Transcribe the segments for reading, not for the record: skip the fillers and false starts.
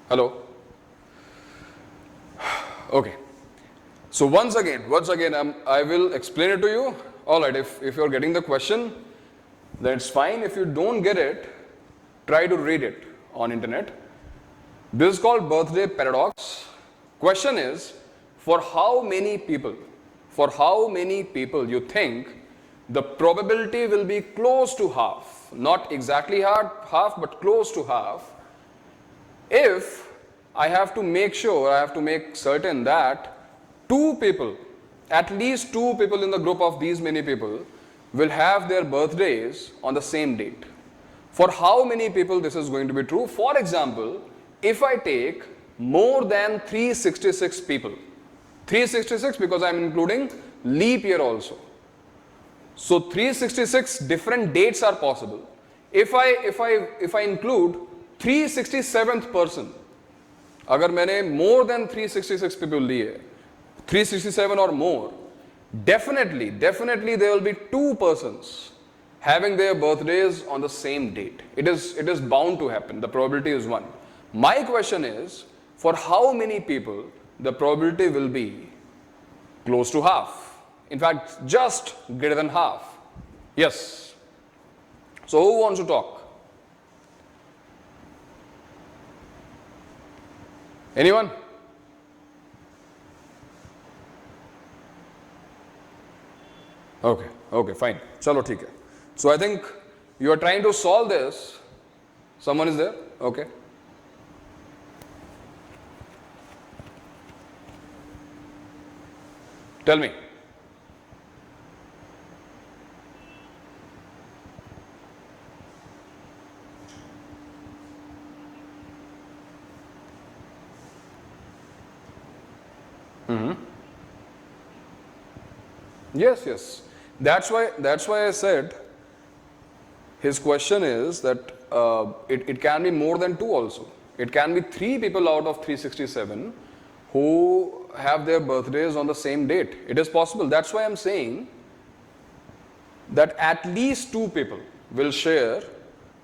Hello. Okay. So once again, I will explain it to you. All right. If you're getting the question, then it's fine. If you don't get it, try to read it on internet. This is called birthday paradox. Question is, for how many people you think the probability will be close to half, not exactly half, but close to half, if I have to make certain that at least two people in the group of these many people will have their birthdays on the same date. For how many people this is going to be true? For example, if I take more than 366 people, 366 because I am including leap year also. So 366 different dates are possible. If I include 367th person, अगर मैंने more than 366 people लिए, 367 or more, definitely there will be two persons having their birthdays on the same date. It is bound to happen. The probability is 1. My question is, for how many people the probability will be close to half? In fact, just greater than half. Yes. So who wants to talk? Anyone? Okay, fine. Chalo, theek hai. So I think you are trying to solve this. Someone is there? Okay. Tell me. Yes. That's why I said his question is that it can be more than two also. It can be 3 people out of 367 who have their birthdays on the same date. It is possible. That's why I'm saying that at least 2 people will share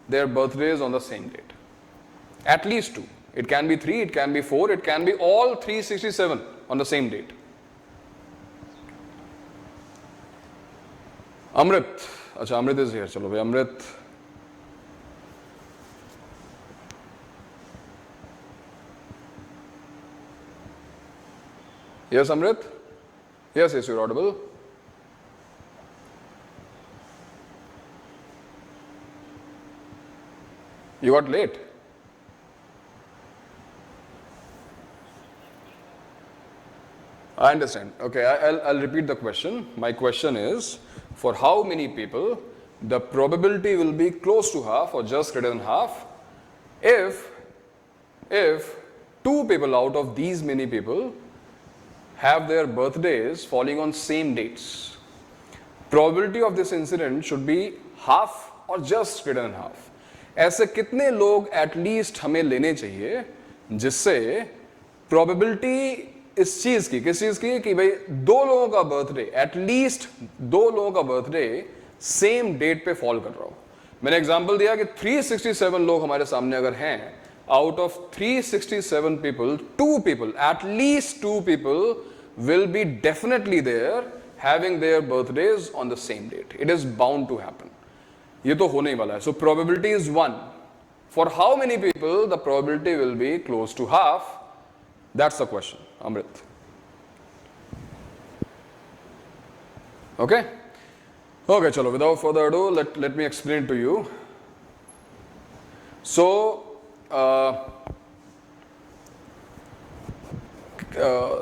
their birthdays on the same date. At least 2. It can be 3, it can be 4, it can be all 367 on the same date. Amrit. Acha, Amrit is here. Chalo, bhai, Amrit. Yes, Amrit? Yes, you're audible. You got late. I understand. Okay, I'll repeat the question. My question is, for how many people the probability will be close to half or just greater than half if 2 people out of these many people have their birthdays falling on same dates. Probability of this incident should be half or just greater than half. ऐसे कितने लोग at least हमें लेने चाहिए जिससे probability इस चीज की, किस चीज की, कि भाई 2 लोगों का बर्थडे, एटलीस्ट 2 लोगों का बर्थडे सेम डेट पे फॉल कर रहा हो. मैंने एग्जांपल दिया कि 367 लोग हमारे सामने अगर हैं, out of 367 people 2 people, at least 2 people will be definitely there having their birthdays on the same date. It is bound to happen. ये तो होने ही वाला है. So probability is 1. For how many people the probability will be close to half? That's the question, Amrit. Okay, chalo, without further ado, let me explain to you. So,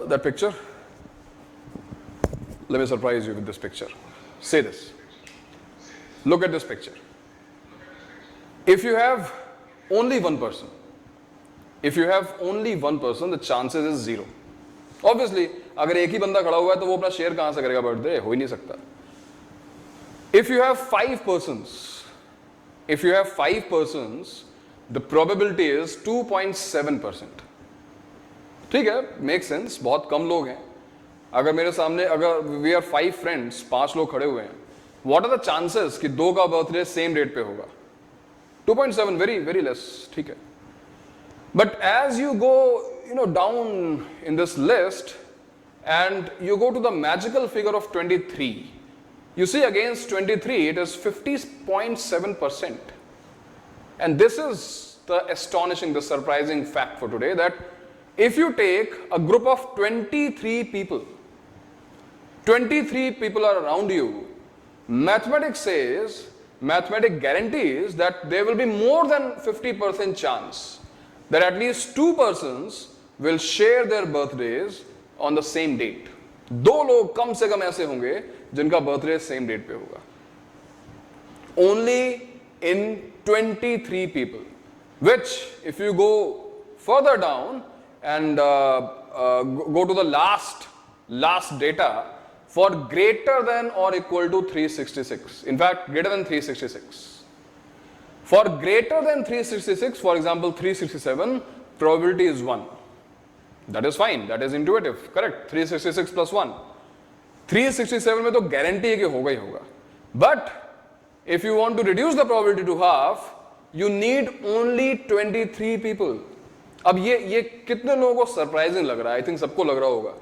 that picture, let me surprise you with this picture. Say this. Look at this picture. If you have only one person, the chances is 0. Obviously, अगर एक ही बंदा खड़ा हुआ है तो वो अपना share कहां से करेगा बर्थडे? हो ही नहीं सकता. If you have 5 persons, the probability is 2.7%. ठीक है, make sense. बहुत कम लोग हैं. अगर मेरे सामने, अगर we are 5 friends, 5 लोग खड़े हुए हैं, what are the chances कि 2 का बर्थडे सेम डेट पे होगा? 2.7, very very less. ठीक है. But as you go, down in this list and you go to the magical figure of 23, you see against 23 it is 50.7%. And this is the astonishing, the surprising fact for today, that if you take a group of 23 people, 23 people are around you, mathematics guarantees that there will be more than 50% chance that at least 2 persons will share their birthdays on the same date. 2 लोग कम से कम ऐसे होंगे जिनका birthday same date पे होगा. Only in 23 people, which if you go further down and go to the last data, for greater than or equal to 366, in fact greater than 366, for greater than 366, for example 367, probability is 1. That is fine, that is intuitive, correct. 366 plus 1, 367 में तो guarantee है कि होगा ही होगा. But if you want to reduce the probability to half, you need only 23 people. अब ये कितने लोगों को surprising लग रहा है? I think सबको लग रहा होगा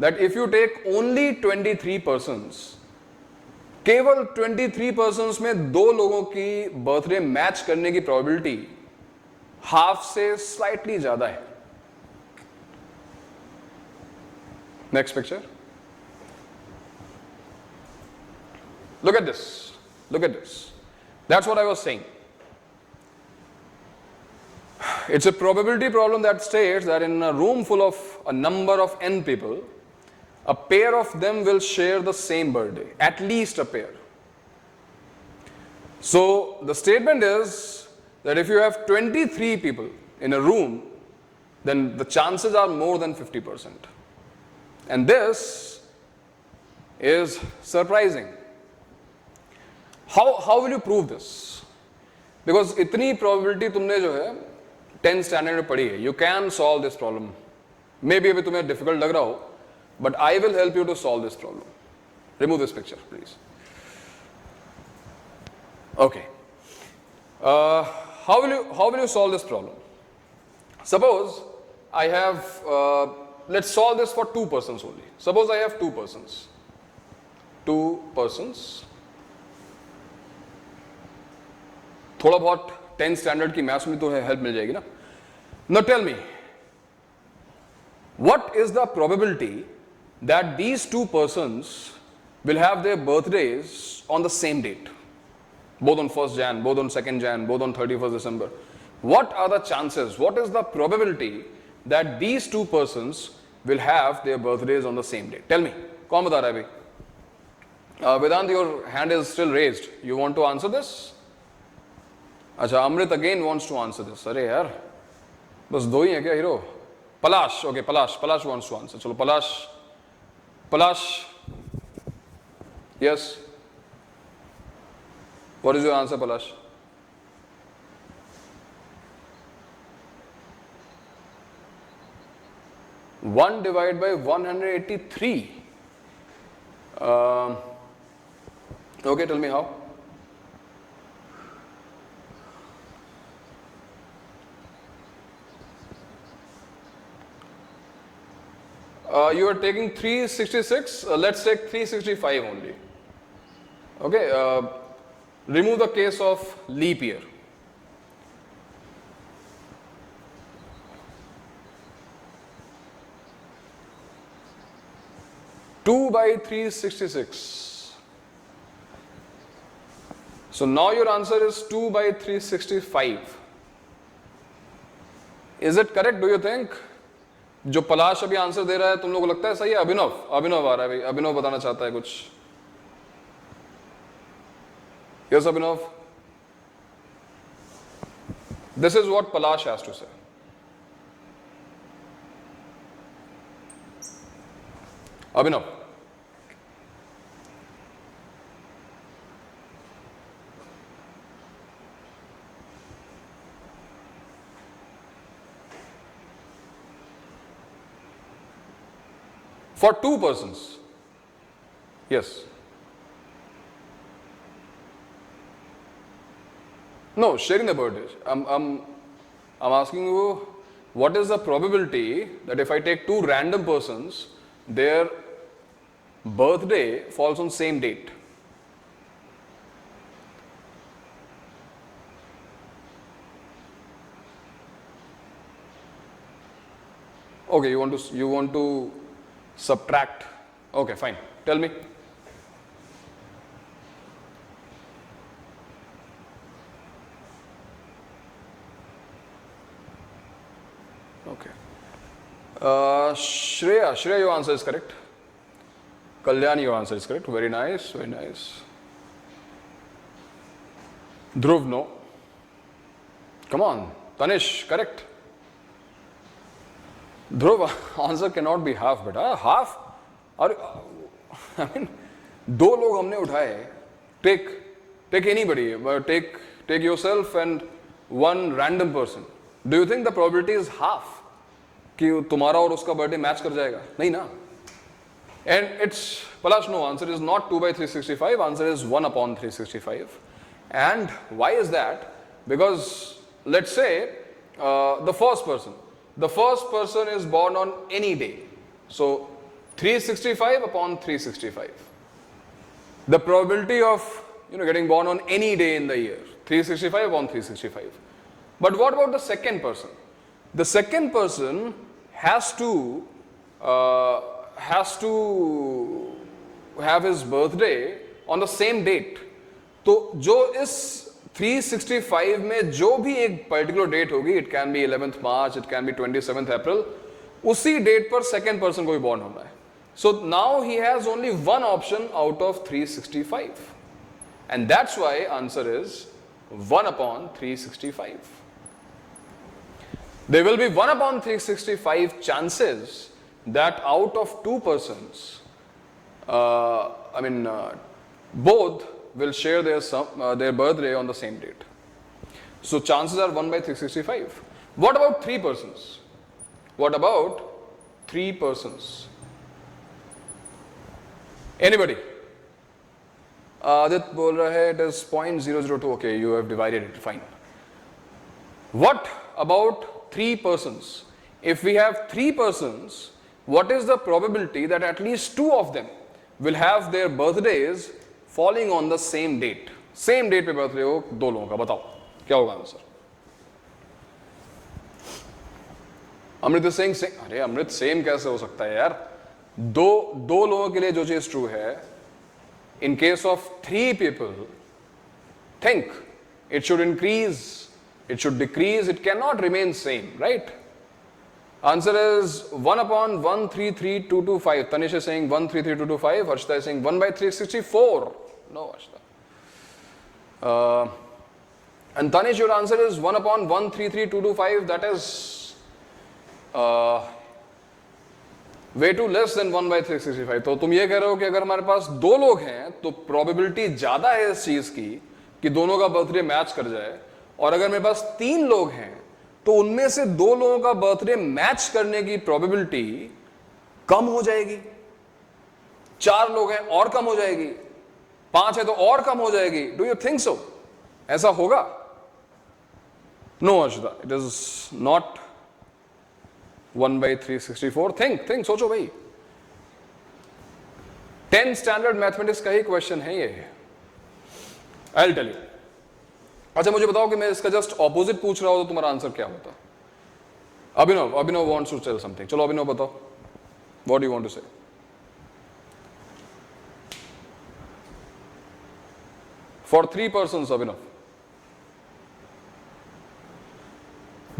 that if you take only 23 persons, केवल 23 persons में 2 लोगों की बर्थडे मैच करने की probability हाफ से slightly ज्यादा है. Next picture. Look at this. Look at this. That's what I was saying. It's a probability problem that states that in a room full of a number of n people, a pair of them will share the same birthday, at least a pair. So the statement is that if you have 23 people in a room, then the chances are more than 50%. And this is surprising. How will you prove this? Because इतनी probability तुमने जो है 10th standard में पढ़ी है. You can solve this problem. Maybe अभी तुम्हें difficult लग रहा हो, but I will help you to solve this problem. Remove this picture, please. Okay. How will you solve this problem? Suppose I have, let's solve this for 2 persons only. Suppose I have 2 persons. 2 persons. थोड़ा बहुत 10th standard की maths में तो help मिल जाएगी ना. Now tell me, what is the probability that these 2 persons will have their birthdays on the same date? Both on 1st Jan, both on 2nd Jan, both on 31st December. What are the chances? What is the probability that these 2 persons will have their birthdays on the same date? Tell me. कौन बता रहा है भाई? Vedant, your hand is still raised. You want to answer this? अच्छा, अमृत again wants to answer this. अरे यार, बस 2 ही है क्या hero? Palash, okay, Palash wants to answer. चलो Palash, yes. What is your answer, Palash? One divided by 183. Okay, tell me how. You are taking 366, let's take 365 only. Okay, remove the case of leap year. Two by 366. So now your answer is 2 by 365. Is it correct, do you think? जो पलाश अभी answer दे रहा है तुम लोगों को लगता है सही है? अभिनव आ रहा है भाई. अभिनव बताना चाहता है कुछ. Yes, Abhinav. This is what Palash has to say. Abhinav. For 2 persons. Yes. No, sharing the birthdays. I'm asking you what is the probability that if I take two random persons, their birthday falls on same date? Okay, you want to subtract. Okay, fine. Tell me. Okay. Shreya, your answer is correct. Kalyani, your answer is correct. Very nice, very nice. Dhruv, no. Come on. Tanish, correct. Dhruv, answer cannot be half, beta. Half? I mean, दो लोग हमने उठाए. Take anybody. Take yourself and one random person. Do you think the probability is half? कि तुम्हारा और उसका birthday match कर जाएगा? नहीं ना. And it's, Palash, no, answer is not 2 by 365, answer is 1 upon 365. And why is that? Because let's say the first person is born on any day. So 365 upon 365. The probability of getting born on any day in the year, 365 upon 365. But what about the second person? The second person has to have his birthday on the same date. तो जो इस 365 में जो भी एक particular date होगी, it can B 11th March, it can B 27th April, उसी date पर सेकेंड पर्सन को भी बॉर्न होना है. So now he has only one option out of 365 and that's why answer is 1 upon 365. There will be 1 upon 365 chances that out of two persons, both will share their birthday on the same date. So chances are 1 by 365. What about three persons? What about three persons? Anybody? Adit bol raha hai, it is 0.002. Okay, you have divided it, fine. What about three persons? If we have three persons, what is the probability that at least two of them will have their birthdays falling on the same date? Same date पे birthday हो दो लोगों का, बताओ क्या होगा answer? अमृत सिंह, अरे अमृत same कैसे हो सकता है यार? दो लोगों के लिए जो चीज ट्रू है, in case of three people, think it should increase, it should decrease, it cannot remain same, right? Answer is 1 upon 133,225. Tanish is saying 133,225. Harshita is saying 1 by 364. No, Harshita. And Tanish, your answer is 1 upon 133,225. That is way too less than 1 by 365. तो तुम ये कह रहे हो कि अगर हमारे पास दो लोग हैं तो प्रोबेबिलिटी ज्यादा है इस चीज की कि दोनों का बर्थडे मैच कर जाए, और अगर मेरे पास तीन लोग हैं तो उनमें से दो लोगों का बर्थडे मैच करने की प्रोबेबिलिटी कम हो जाएगी. चार लोग हैं और कम हो जाएगी, पांच है तो और कम हो जाएगी. Do you think so? ऐसा होगा? No Arshita, it is not 1 by 364. think, सोचो भाई. 10th स्टैंडर्ड मैथमेटिक्स का ही क्वेश्चन है ये. I will tell you. अच्छा मुझे बताओ कि मैं इसका जस्ट ऑपोजिट पूछ रहा हूं तो तुम्हारा आंसर क्या होता? Abhinav wants to tell something. चलो अभिनव बताओ, what do you want to say? For three persons, Abhinav.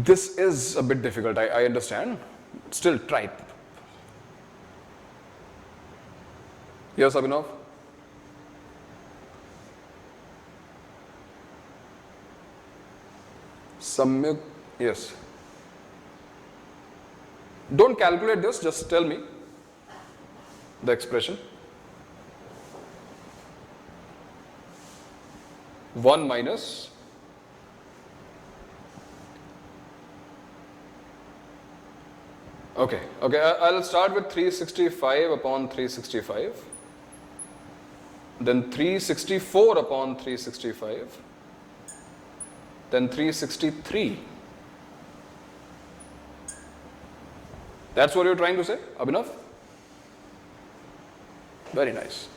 This is a bit difficult, I understand. Still try it. Yes, Abhinav? Samyuk, yes. Don't calculate this, just tell me the expression. 1 minus Okay, I'll start with 365 upon 365, then 364 upon 365, then 363, That's what you're trying to say, Abhinav? Very nice.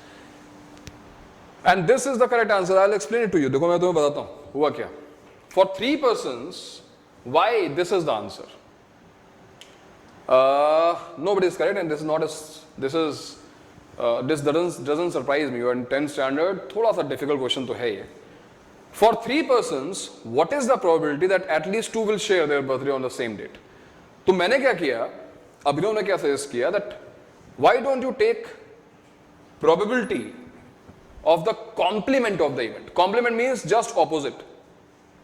And this is the correct answer. I'll explain it to you. देखो मैं तुम्हें बताता हूँ हुआ क्या. For 3 persons, why this is the answer? Nobody is correct, and this is not as this doesn't surprise me. You are in 10th standard. थोड़ा सा difficult question तो है ये. For 3 persons, what is the probability that at least 2 will share their birthday on the same date? तो मैंने क्या किया? अभिनव ने क्या सजेस्ट किया that why don't you take probability of the complement of the event? Complement means just opposite.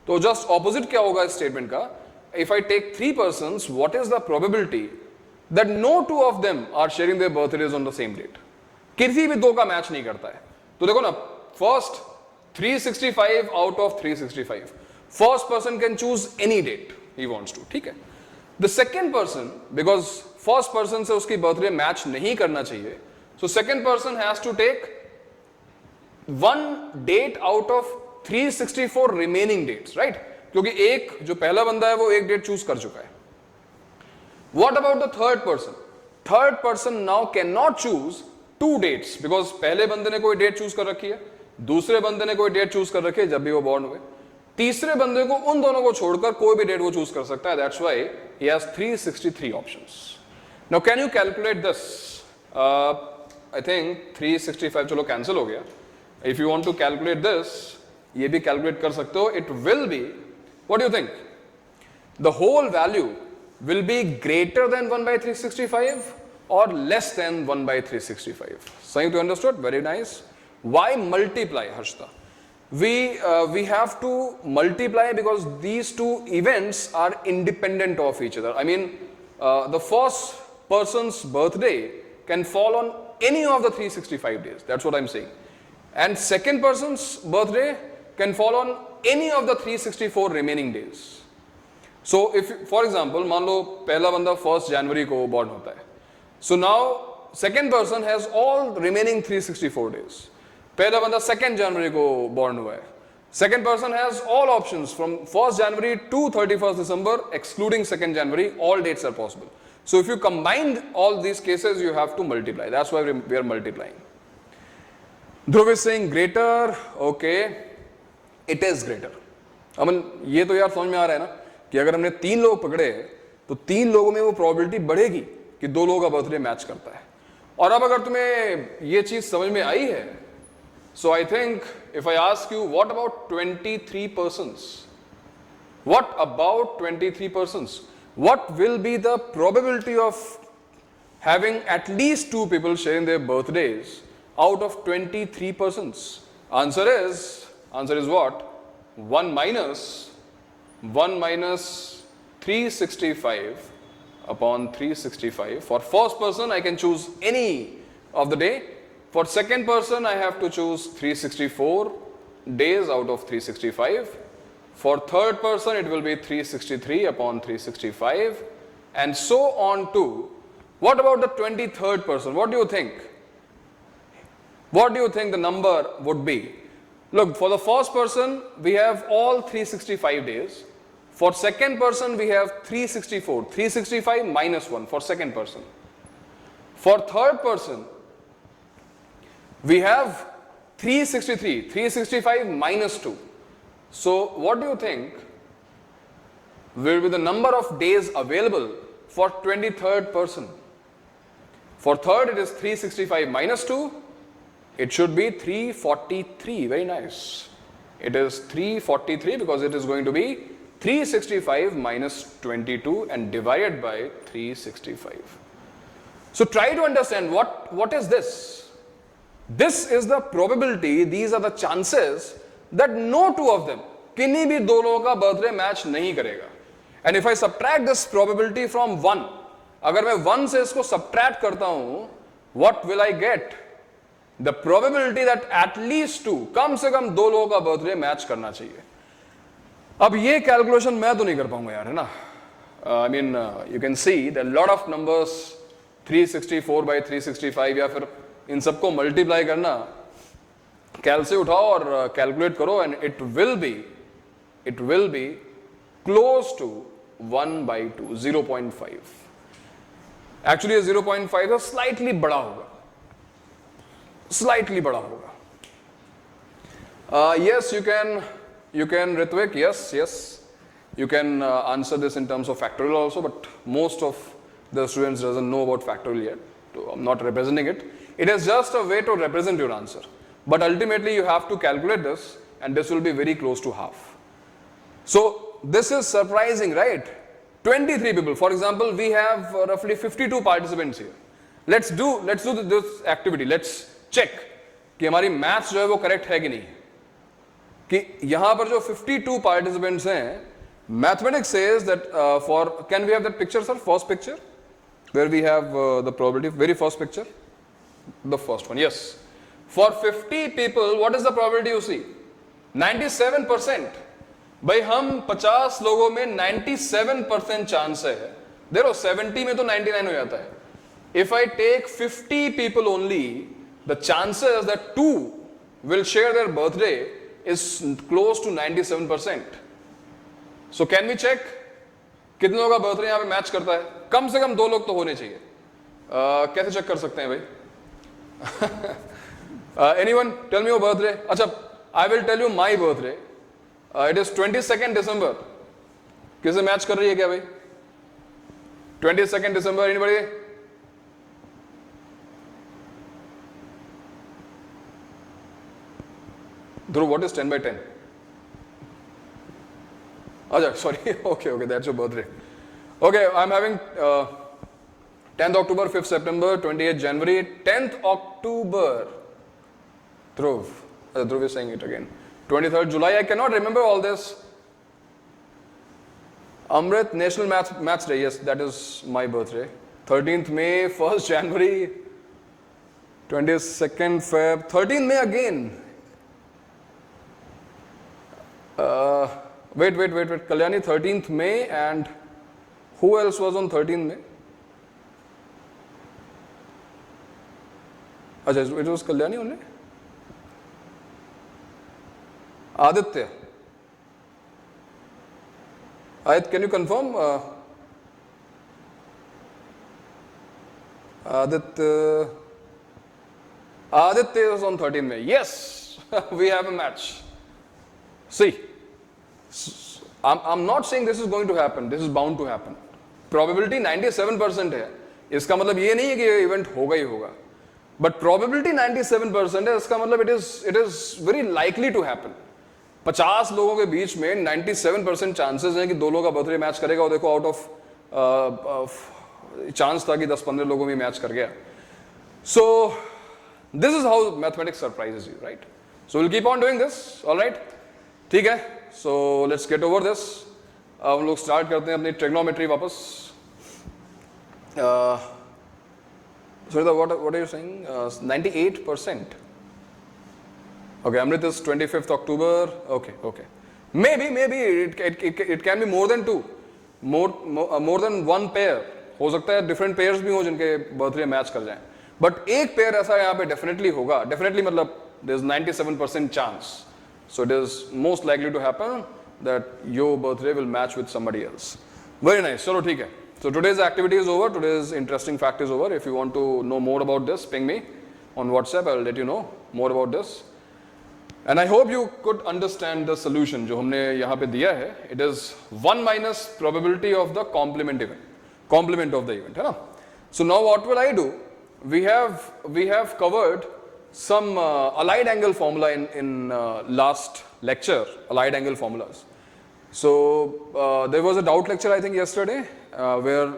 तो just opposite क्या होगा इस statement का? If I take 3 persons, what is the probability that no 2 of them are sharing their birthdays on the same date? किसी भी 2 का match नहीं करता है. तो देखो ना, first 365 out of 365. First person can choose any date he wants to. ठीक है. The second person, because first person से उसकी birthday match नहीं करना चाहिए, so second person has to take 1 date out of 364 remaining dates, right? क्योंकि एक जो पहला बंदा है वो एक डेट चूज कर चुका है. What about the third person? Third person now cannot choose 2 dates because पहले बंदे ने कोई डेट चूज कर रखी है, दूसरे बंदे ने कोई डेट चूज कर रखी है जब भी वो बॉर्न हुए. तीसरे बंदे को उन दोनों को छोड़कर कोई भी डेट वो चूज कर सकता है. That's why he has 363 options. Now can you calculate this? I think 365 चलो कैंसिल हो गया. If you want to calculate this, ये भी कैलकुलेट कर सकते हो. It will be, what do you think? The whole value will be greater than 1 by 365 or less than 1 by 365. Saying you understood? Very nice. Why multiply, Harshita? We have to multiply because these 2 events are independent of each other. I mean, the first person's birthday can fall on any of the 365 days. That's what I'm saying. And second person's birthday can fall on any of the 364 remaining days. So if, for example, मान लो पहला बंदा 1st January को born होता है. So now second person has all remaining 364 days. पहला बंदा 2nd January को born हुआ है. Second person has all options from 1st January to 31st December, excluding 2nd January. All dates are possible. So if you combine all these cases, you have to multiply. That's why we are multiplying. Dhruv is saying greater. Okay, it is greater. अमन ये तो यार समझ में आ रहा है ना कि अगर हमने 3 लोग पकड़े तो 3 लोगों में वो प्रोबेबिलिटी बढ़ेगी कि 2 लोगों का बर्थडे मैच करता है. और अब अगर तुम्हें ये चीज समझ में आई है, so I think if I ask you what about 23 persons? What about 23 persons? What will be the probability of having at least 2 people sharing their birthdays out of 23 persons? Answer is what? 1 minus 365 upon 365. For first person, I can choose any of the day. For second person, I have to choose 364 days out of 365. For third person, it will be 363 upon 365, and so on to. What about the 23rd person? What do you think? What do you think the number would be? Look, for the first person, we have all 365 days. For second person, we have 364. 365 minus 1 for second person. For third person, we have 363. 365 minus 2. So, what do you think will be the number of days available for 23rd person? For third, it is 365 minus 2. It should be 343. Very nice. It is 343 because it is going to be 365 minus 22 and divided by 365. So try to understand what is this? This is the probability, these are the chances that no 2 of them, किन्हीं भी 2 लोगों का birthday match नहीं करेगा. And if I subtract this probability from 1, अगर मैं 1 से इसको subtract करता हूं, what will I get? The probability that at least 2, कम से कम 2 लोगों का बर्थडे मैच करना चाहिए. अब ये कैलकुलेशन मैं तो नहीं कर पाऊंगा यार, है ना. I mean, you can see there are lot of numbers, 364 by 365, या फिर इन सबको मल्टीप्लाई करना, कैल से उठाओ और कैलकुलेट करो, and it will be close to 1 by 2, 0.5. Actually 0.5 है, स्लाइटली बड़ा होगा, स्लाइटली बड़ा होगा. Yes, you can Ritvik, yes. You can answer this in terms of factorial also, but most of the students doesn't know about factorial yet. So I'm not representing it. It is just a way to represent your answer. But ultimately you have to calculate this, and this will be very close to half. So this is surprising, right? 23 people. For example, we have roughly 52 participants here. Let's do this activity. Let's check कि हमारी maths जो है वो correct है कि नहीं. कि यहाँ पर जो 52 participants हैं, mathematics says that can we have that picture, sir? First picture, where we have the probability. Very first picture, the first one. Yes. For 50 people, what is the probability you see? 97%. भाई हम 50 लोगों में 97% chance है. देखो 70 में तो 99 हो जाता है. If I take 50 people only, the chances that 2 will share their birthday is close to 97%. So can we check कितने लोगों का बर्थडे यहाँ पे मैच करता है? कम से कम 2 लोग तो होने चाहिए. कैसे चेक कर सकते हैं भाई? Anyone tell me your birthday? अच्छा, I will tell you my birthday. It is 22nd December. किससे मैच कर रही है क्या भाई? 22nd December. Anybody? Dhruv, what is 10 by 10? Acha, sorry. Okay, that's your birthday. Okay, I'm having 10th October, 5th September, 28th January, 10th October. Dhruv. Dhruv is saying it again. 23rd July. I cannot remember all this. Amrit, National Maths Day. Yes, that is my birthday. 13th May, 1st January, 22nd Feb, 13th May again. Wait. Kalyani, 13th May, and who else was on 13th May? Ajay, it was Kalyani only? Aditya. Aditya, can you confirm? Aditya was on 13th May. Yes, we have a match. See, I'm not saying this is going to happen. This is bound to happen. Probability 97% है. इसका मतलब ये नहीं है कि ये event होगा ही होगा. But probability 97% है. इसका मतलब it is very likely to happen. 50 लोगों के बीच में 97% चांसेस हैं कि 2 लोगों का बर्थडे मैच करेगा. और देखो आउट ऑफ चांस था कि 10-15 लोगों में मैच कर गया. So this is how mathematics surprises you, right? So we'll keep on doing this. All right? ठीक है. So let's get over this. अब हम लोग स्टार्ट करते हैं अपनी ट्रिग्नोमेट्री वापस. Sorry, what are you saying? 98%. Okay, Amrit is 25th October. Okay. Maybe it can be more than 2. More than one pair. हो सकता है different pairs भी हो जिनके birthday मैच कर जाएं. But एक pair ऐसा यहाँ पे definitely होगा. Definitely मतलब there is 97% chance. So it is most likely to happen that your birthday will match with somebody else. Very nice. Chalo, theek hai. So today's activity is over. Today's interesting fact is over. If you want to know more about this, ping me on WhatsApp. I'll let you know more about this. And I hope you could understand the solution जो हमने यहाँ पे दिया है. It is 1 minus probability of the complement event. Complement of the event, है ना? So now what will I do? We have covered some allied angle formula in last lecture, allied angle formulas. So there was a doubt lecture I think yesterday where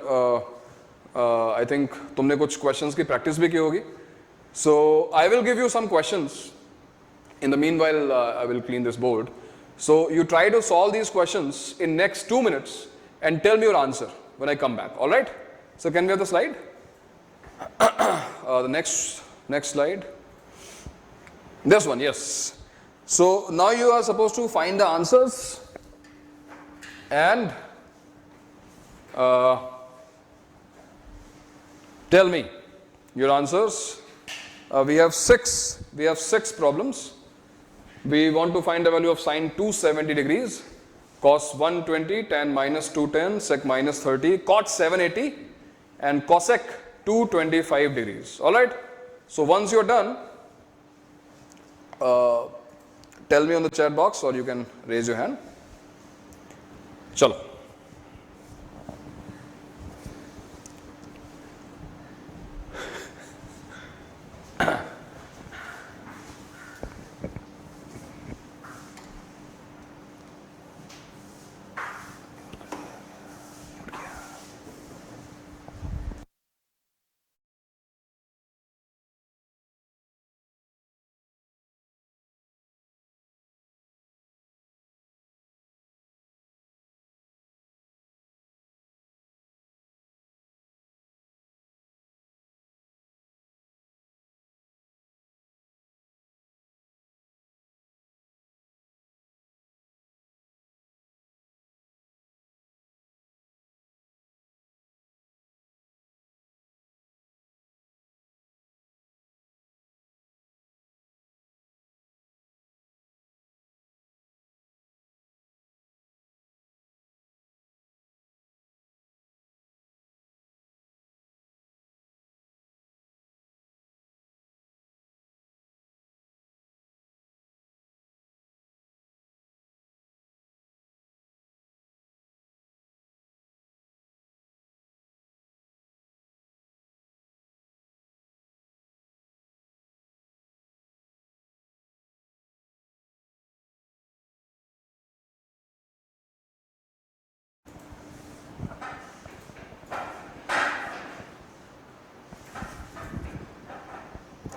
I think तुमने कुछ questions की practice भी की होगी. So I will give you some questions. In the meanwhile, I will clean this board. So you try to solve these questions in next 2 minutes and tell me your answer when I come back. All right? So can we have the slide? The next slide. This one, yes. So now you are supposed to find the answers and tell me your answers. We have six problems. We want to find the value of sine 270 degrees, cos 120, tan minus 210, sec minus 30, cot 780, and cosec 225 degrees. All right. So once you're done, tell me on the chat box or you can raise your hand. Chalo.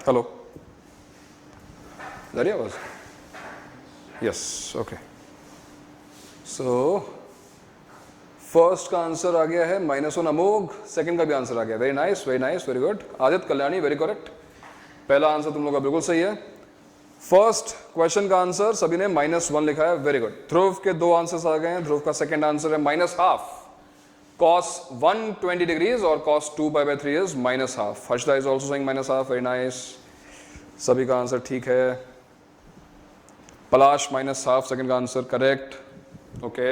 Hello. Is that your voice? Yes. Okay. So first का answer आ गया है -1 अमोघ, second का भी answer आ गया. Very nice, very good. Aditya Kalyani, very correct. पहला answer तुम लोग का बिल्कुल सही है. फर्स्ट क्वेश्चन का आंसर सभी ने -1 लिखा है. Very good. ध्रुव के 2 आंसर्स आ गए हैं. ध्रुव का सेकंड आंसर है -12 cos 120 degrees और cos 2 pi by 3 is -12. Harshda is also saying -12. Very nice. सभी का आंसर ठीक है. पलाश -12 सेकंड का answer correct. Okay.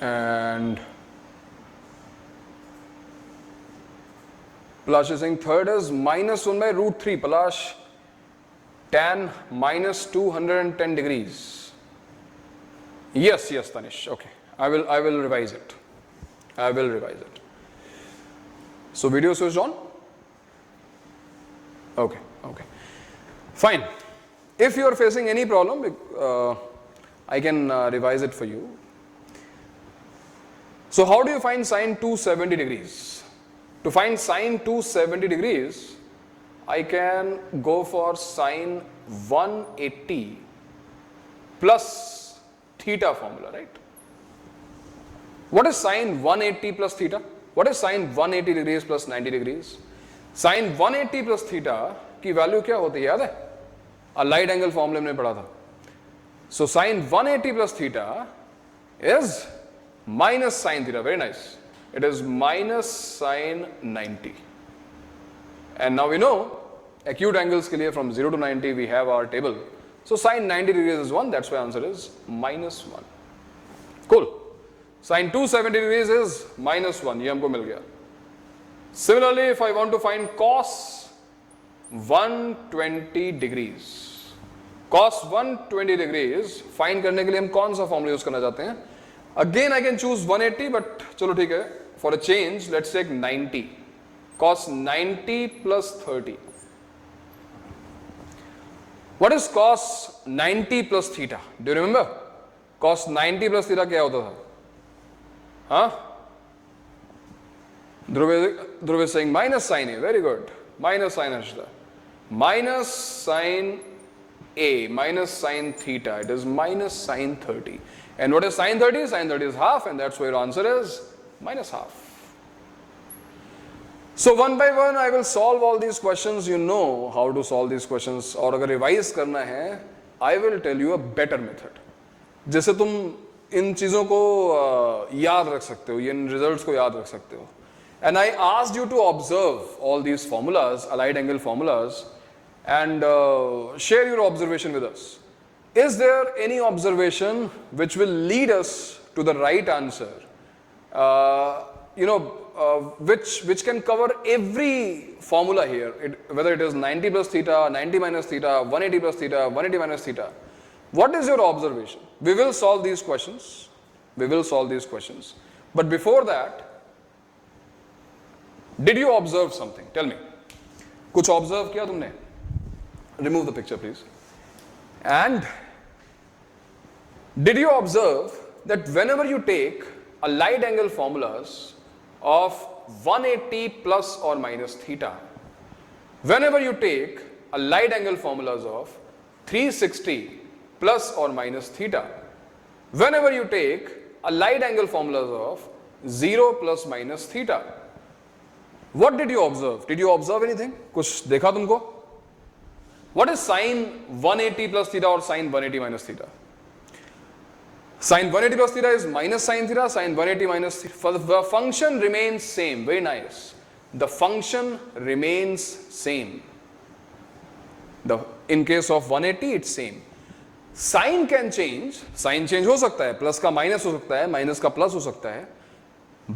And Palash is saying third is -1 by √3. Palash, tan -210 degrees. Yes, Tanish. Okay, I will revise it. So video switched on. Okay. Fine. If you are facing any problem, I can revise it for you. So how do you find sine 270 degrees? To find sine 270 degrees, I can go for sine 180 plus theta formula, right? What is sine 180 plus theta? What is sine 180 degrees plus 90 degrees? Sine 180 plus theta की value क्या होती है याद है? Light angle फॉर्मूले में पढ़ा था. So sine 180 plus theta is minus sine theta. Very nice. It is minus sine 90. And now we know acute angles के लिए from 0 to 90 we have our table. So sine 90 degrees is 1. That's why answer is -1. Cool. Sine 270 degrees is -1. ये हमको मिल गया. Similarly, if I want to find cos 120 degrees, cos 120 degrees find करने के लिए हम कौन सा फॉर्मूला यूज करना चाहते हैं? Again I can choose 180, but चलो ठीक है. For a change, let's take 90. Cos 90 plus 30. What is cos 90 plus theta? Do you remember? Cos 90 plus theta क्या होता था? Huh? Dhruv is saying minus sine A. Very good. Minus sine Harshda. Minus sine A. Minus sine theta. It is minus sine 30. And what is sine 30? Sine 30 is half, and that's why your answer is -half. So one by one I will solve all these questions. You know how to solve these questions. और अगर revise करना है, I will tell you a better method. जैसे तुम इन चीज़ों को याद रख सकते हो, इन रिजल्ट्स को याद रख सकते हो. and I asked you to observe all these formulas, allied angle formulas, and share your observation with us. Is there any observation which will lead us to the right answer? Which can cover every formula here, whether it is 90 plus theta, 90 minus theta, 180 plus theta, 180 minus theta. What is your observation? We will solve these questions. We will solve these questions. But before that, did you observe something? Tell me. कुछ observe किया तुमने? Remove the picture, please. And did you observe that whenever you take allied angle formulas of 180 plus or minus theta, whenever you take allied angle formulas of 360 plus or minus theta, whenever you take allied angle formulas of 0 plus minus theta, what did you observe? Did you observe anything? कुछ देखा तुमको? What is sine 180 plus theta or sine 180 minus theta? Sine 180 plus theta is minus sine theta, sine 180 minus theta. The function remains same. Very nice. The function remains same. In case of 180, it's same. Sine can change. Sine change हो सकता है. Plus का minus हो सकता है. Minus का plus हो सकता है.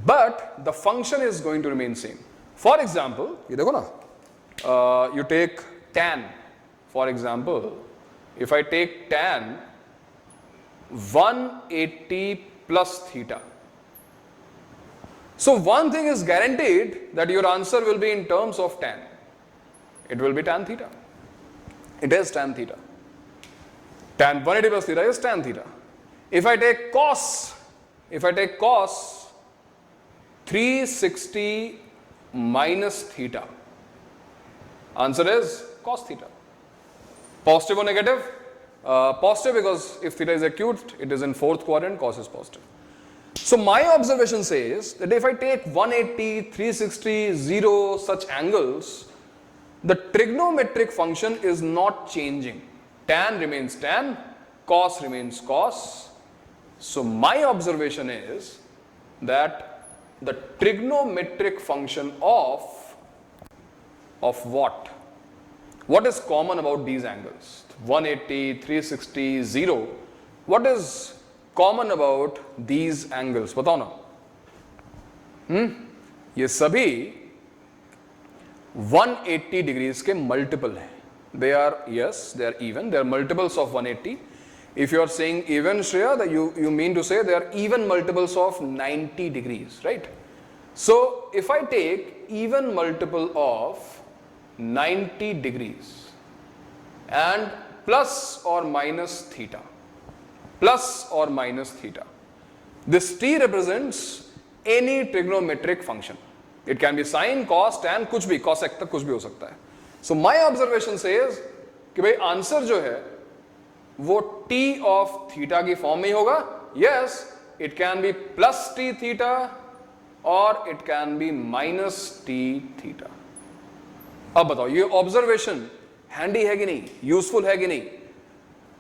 But the function is going to remain same. For example, ये देखो ना. You take tan. For example, if I take tan 180 plus theta. So one thing is guaranteed, that your answer will be in terms of tan. It will be tan theta. It is tan theta. Tan 180 plus theta is tan theta. If I take cos 360 minus theta, answer is cos theta. Positive or negative? Positive, because if theta is acute, it is in fourth quadrant, cos is positive. So my observation says that if I take 180, 360, 0 such angles, the trigonometric function is not changing. Tan remains tan, cos remains cos. So my observation is that the trigonometric function of what? What is common about these angles? 180, 360, 0. What is common about these angles? बताओ ना. ये सभी 180 degrees के multiple हैं. They are, yes, they are even. They are multiples of 180. If you are saying even, Shreya, that you mean to say they are even multiples of 90 degrees, right? So if I take even multiple of 90 degrees and plus or minus theta, this t represents any trigonometric function. It can be sine, cos, tan, कुछ भी, cosec तक कुछ भी हो सकता है. So my observation says कि भाई आंसर जो है वो t of theta की फॉर्म में ही होगा. Yes, it can be plus t theta or it can be minus t theta. अब बताओ ये ऑब्जर्वेशन हैंडी है कि नहीं, यूजफुल है कि नहीं?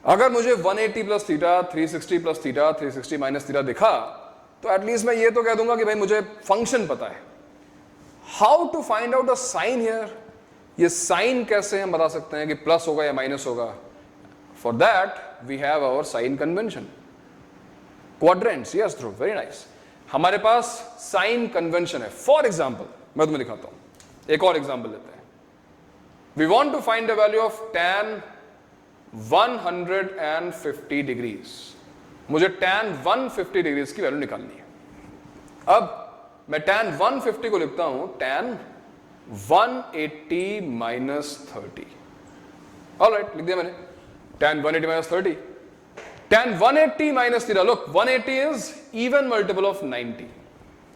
अगर मुझे 180 plus theta, 360 plus theta, 360 minus theta दिखा, तो एटलीस्ट मैं ये तो कह दूंगा कि भाई मुझे फंक्शन पता है. How to find out a sign here? ये साइन कैसे हम बता सकते हैं कि प्लस होगा या माइनस होगा? For that we have our sign convention. Quadrants, yes Dhruv, very nice. हमारे पास साइन कन्वेंशन है. फॉर एग्जाम्पल मैं तुम्हें दिखाता हूं, एक और एग्जाम्पल लेते हैं. We want to find the value of tan 150 degrees. मुझे tan 150 degrees की वैल्यू निकालनी है. अब मैं tan 150 को लिखता हूं tan 180 minus 30. Alright, लिख दिया मैंने. tan 180 minus 30. tan 180 minus theta. Look, 180 is even multiple of 90.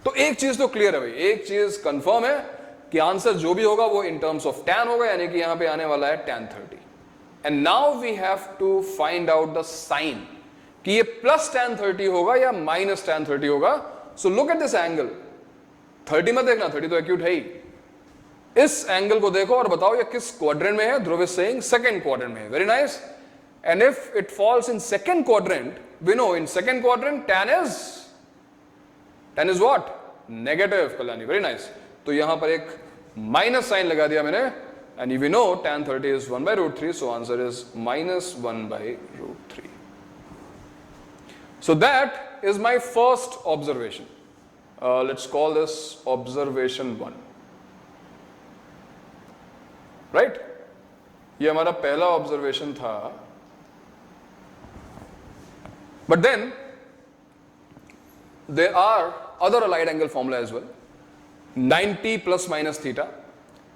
तो एक चीज तो क्लियर है भाई, एक चीज कंफर्म है कि आंसर जो भी होगा वो इन टर्म्स ऑफ tan होगा, यानी कि यहां पे आने वाला है tan 30. And now we have to find out the sign कि ये प्लस tan 30 होगा या माइनस tan 30 होगा. So look at this angle. 30 मत देखना, 30 तो एक्यूट है ही. इस एंगल को देखो और बताओ ये किस क्वाड्रेंट में है. Dhruv is saying second quadrant में है. Very nice. And if it falls in second quadrant, we know in second quadrant tan is what? Negative, Kalyani. Very nice. तो यहां पर एक माइनस साइन लगा दिया मैंने, and we know tan 30 is 1/√3, so answer is -1/√3. So that is my first observation. Let's call this observation 1. Right? ये हमारा पहला ऑब्जर्वेशन था. But then there are other allied angle formula as well. 90 plus minus theta,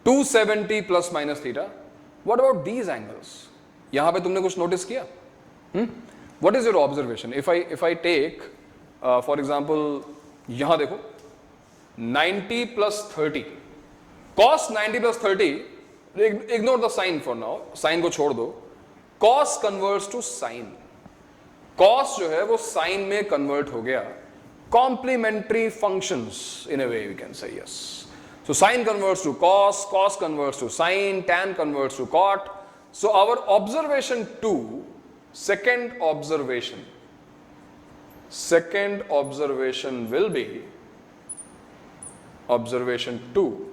270 plus minus theta. What about these angles? यहां पे तुमने कुछ notice किया? What is your observation? If I take for example, यहां देखो 90 plus 30, cos 90 plus 30, ignore the sign for now, sign को छोड़ दो. cos converts to sin. cos जो है वो sin में convert हो गया. Complementary functions in a way we can say, yes. So sin converts to cos, cos converts to sin, tan converts to cot. So our observation 2, second observation will be observation 2.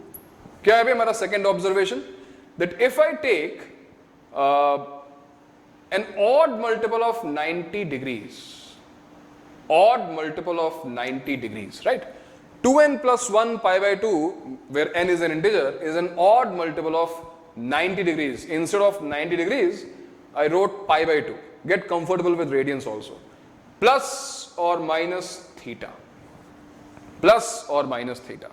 क्या है हमारा second observation? That if I take an odd multiple of 90 degrees, right? 2n plus 1 pi by 2, where n is an integer, is an odd multiple of 90 degrees. Instead of 90 degrees, I wrote pi by 2. Get comfortable with radians also. Plus or minus theta. Plus or minus theta.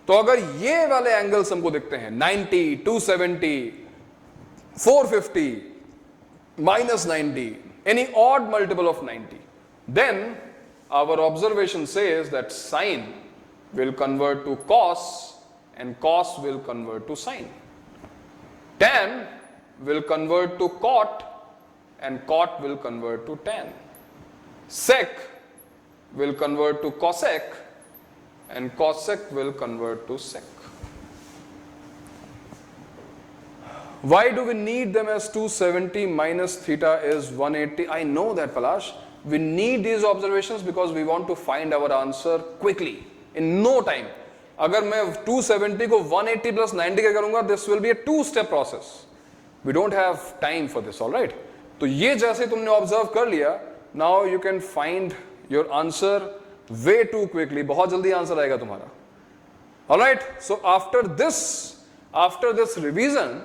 तो अगर ये वाले angles हमको दिखते हैं 90, 270, 450, minus 90, any odd multiple of 90, then our observation says that sin will convert to cos and cos will convert to sin. Tan will convert to cot and cot will convert to tan. Sec will convert to cosec and cosec will convert to sec. Why do we need them as 270 minus theta is 180? I know that, Palash. We need these observations because we want to find our answer quickly, in no time. अगर मैं 270 को 180 plus 90 का करूंगा, this will be a two-step process. We don't have time for this, all right? तो ये जैसे तुमने observe कर लिया, now you can find your answer way too quickly. बहुत जल्दी आंसर आएगा तुम्हारा. All right? So after this revision,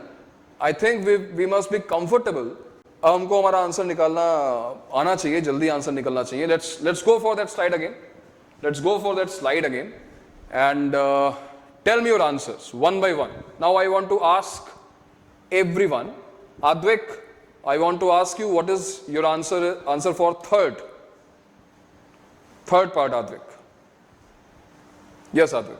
I think we must be comfortable. अब हमको हमारा आंसर निकालना आना चाहिए, जल्दी आंसर निकलना चाहिए. Let's go for that slide again. Let's go for that slide again and tell me your answers one by one. Now I want to ask everyone. Advik, I want to ask you what is your answer for third part, Advik. Yes, Advik.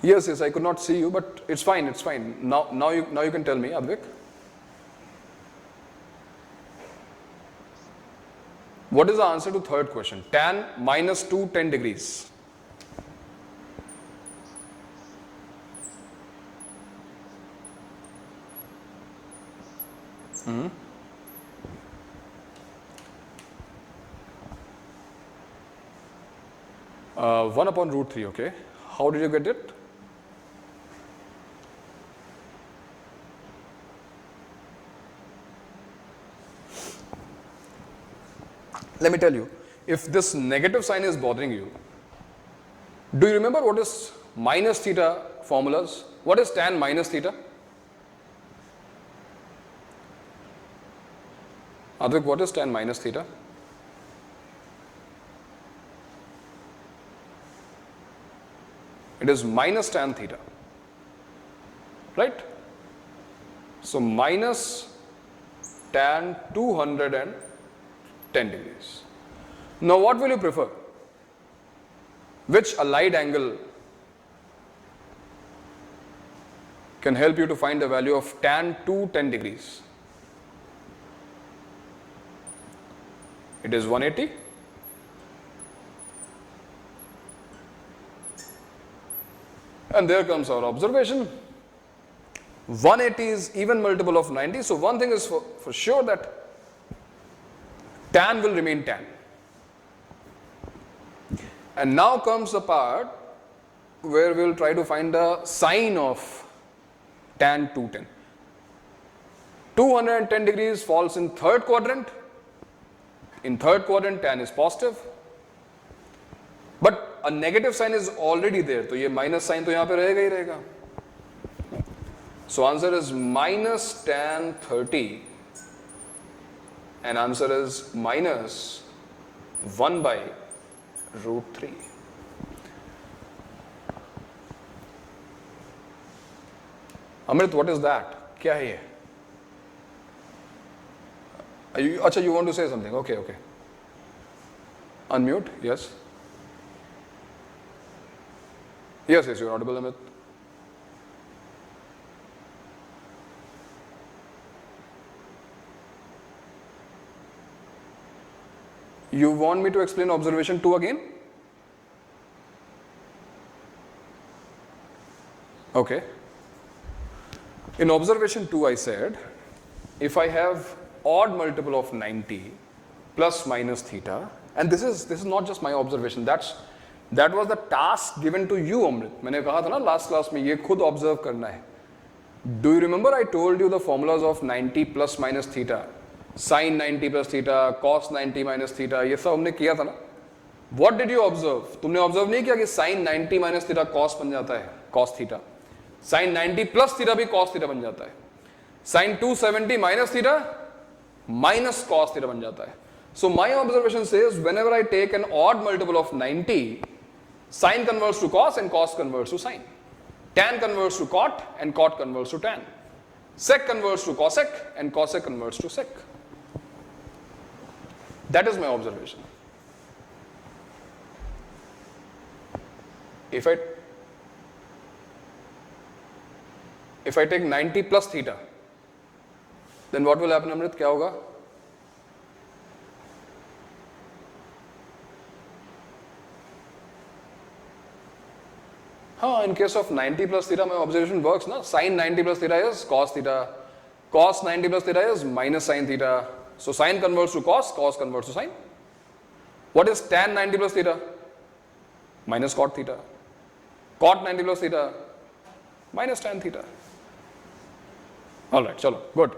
Yes, I could not see you, but it's fine, it's fine. Now you can tell me, Advik. What is the answer to third question? Tan minus 210 degrees. One upon root 3, okay. How did you get it? Let me tell you, if this negative sign is bothering you, do you remember what is minus theta formulas? What is tan minus theta? Advik, what is tan minus theta? It is minus tan theta, right? So minus tan 210 degrees. Now what will you prefer? Which allied angle can help you to find the value of tan 210 degrees? It is 180. And there comes our observation. 180 is even multiple of 90. So one thing is for sure, that tan will remain tan. And now comes the part where we will try to find the sine of tan 210. 210 degrees falls in third quadrant. In third quadrant, tan is positive. But a negative sign is already there. तो ये minus sign तो यहाँ पे रहेगा ही रहेगा. So answer is minus tan 30. And answer is minus 1 by root 3. Amrit, what is that? क्या है ये? अच्छा, you want to say something? Okay, okay. Unmute, yes. Yes, yes, you're audible, Amit. You want me to explain observation 2 again? Okay. In observation 2, I said, if I have odd multiple of 90 plus minus theta, and this is not just my observation, that was the task given to you, Amrit. मैंने कहा था ना last class में ये खुद observe करना है. Do you remember I told you the formulas of 90 plus minus theta, sin 90 plus theta, cos 90 minus theta, ये सब हमने किया था ना? What did you observe? तुमने observe नहीं किया कि sin 90 minus theta cos बन जाता है, cos theta. sin 90 plus theta भी cos theta बन जाता है. sin 270 minus theta minus cos theta बन जाता है. So my observation says whenever I take an odd multiple of 90, sin converts to cos and cos converts to sin. Tan converts to cot and cot converts to tan. Sec converts to cosec and cosec converts to sec. That is my observation. If I take 90 plus theta, then what will happen, Amrit? क्या होगा? हाँ, in case of 90 plus theta, my observation works, na? Sin 90 plus theta is cos theta. Cos 90 plus theta is minus sin theta. So sin converts to cos, cos converts to sin. What is tan 90 plus theta? Minus cot theta. Cot 90 plus theta? Minus tan theta. Alright, chalo, good.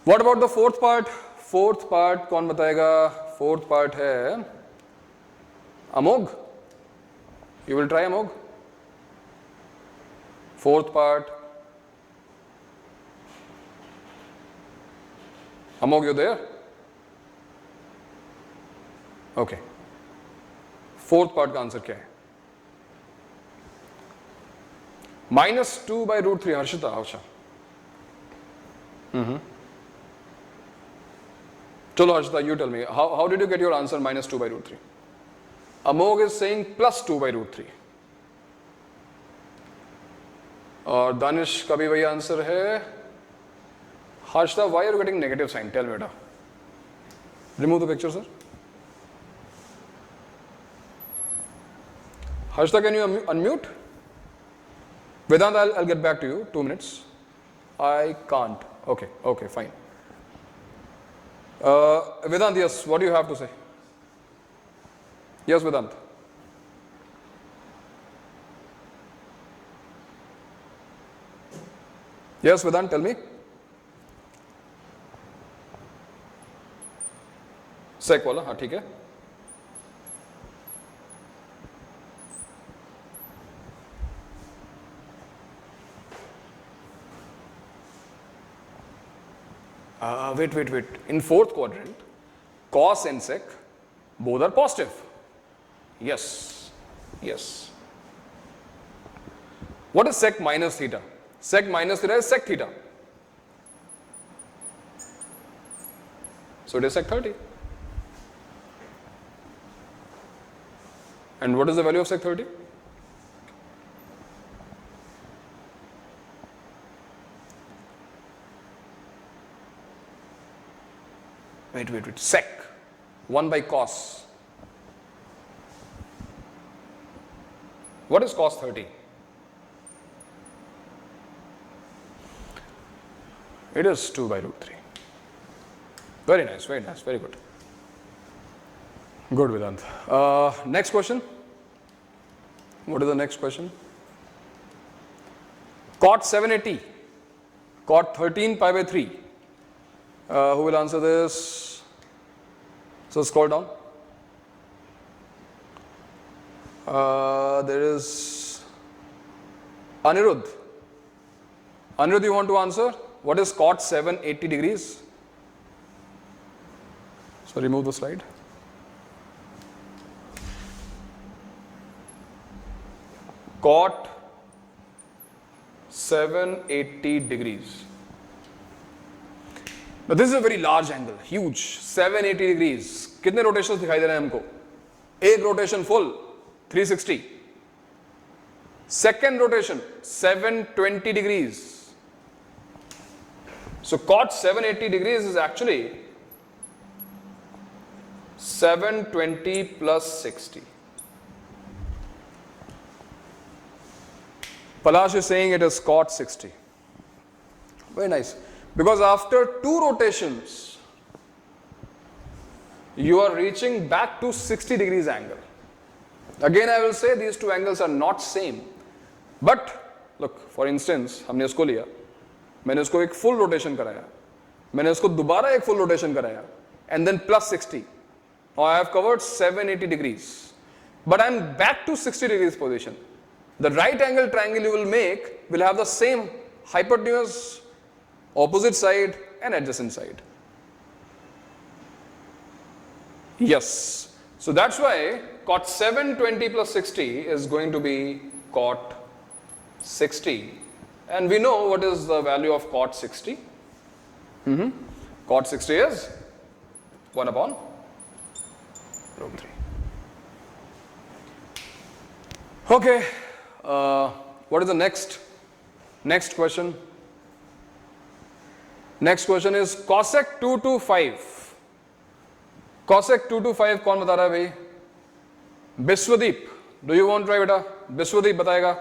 What about the fourth part? Fourth part, कौन बताएगा? Fourth part है Amog. You will try, Amog? Fourth part. Amog, you there? Okay. Fourth part का answer क्या है? Minus 2 by root 3. Harshita, अच्छा. Chalo, Harshita, you tell me. How did you get your answer minus 2 by root 3? Amog is saying plus 2 by root 3. और दानिश का भी वही answer है. Harshita, why are you getting negative sign? Tell me, beta. Remove the picture, sir. Harshita, can you unmute? Vedant, I'll get back to you. 2 minutes. I can't. Okay, okay, fine. Vedant, yes, what do you have to say? Yes, Vedant. Yes, Vedant, tell me. Sec वाला, हाँ ठीक है. Wait. In fourth quadrant, cos and sec both are positive. Yes. What is sec minus theta? Sec minus theta is sec theta. So it is sec 30. And what is the value of sec 30? Wait. Sec 1 by cos. What is cos 30? It is 2 by root 3. Very nice, very nice, very good. Good, Vedant. Next question. What is the next question? Cot 780. Cot 13 pi by 3. Who will answer this? So scroll down. There is Anirudh. Anirudh, you want to answer? What is cot 780 degrees? So remove the slide. Cot 780 degrees. Now this is a very large angle, huge, 780 degrees. कितने rotations दिखाई दे रहे हैं हमको? एक rotation full, 360. Second rotation, 720 degrees. So cot 780 degrees is actually 720 plus 60. Palash is saying it is cot 60. Very nice. Because after 2 rotations, you are reaching back to 60 degrees angle. Again, I will say these two angles are not same. But look, for instance, हमने इसको लिया, मैंने उसको एक full rotation कराया, मैंने उसको दोबारा एक full rotation कराया, and then plus 60. Now I have covered 780 degrees. But I am back to 60 degrees position. The right angle triangle you will make will have the same hypotenuse, opposite side and adjacent side. Yes. So that's why cot 720 plus 60 is going to be cot 60. And we know what is the value of cot 60. Cot 60 is 1 upon root 3. Okay. What is the next question? Next question is cosec 225. Cosec 225 कौन बता रहा है भाई? बिस्वदीप. Do you want to try बेटा? बिस्वदीप बताएगा.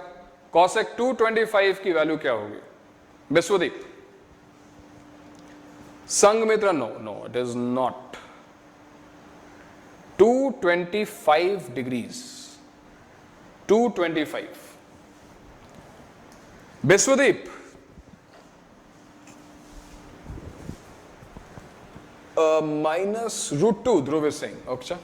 Cosec 225 की value क्या होगी? बिस्वदीप. Sanghamitra, no, it is not. 225 degrees. 225. Biswadeep. Minus root 2, Dhruv is saying. Okay.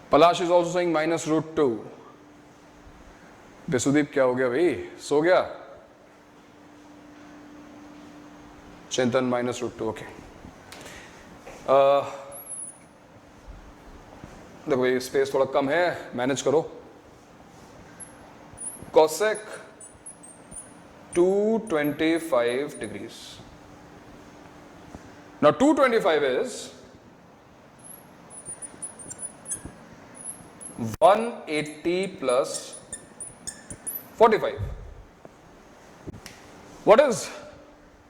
Palash is also saying minus root 2. Biswadeep, क्या हो गया भाई? सो गया? Chintan minus root 2, okay. देखो भाई स्पेस थोड़ा कम है, मैनेज करो. Cosec 225 degrees. Now 225 is 180 plus 45. What is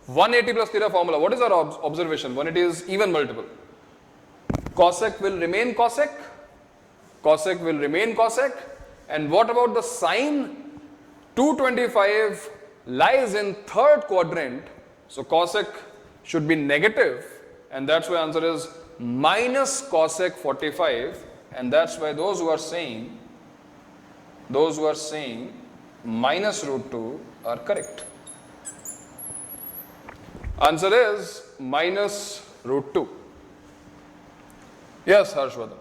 180 plus theta formula? What is our observation? 180 is even multiple. Cosec will remain cosec. Cosec will remain cosec. And what about the sine? 225 lies in third quadrant. So cosec should be negative. And that's why answer is minus cosec 45. And that's why those who are saying minus root 2 are correct. Answer is minus root 2. Yes, Harshvardhan.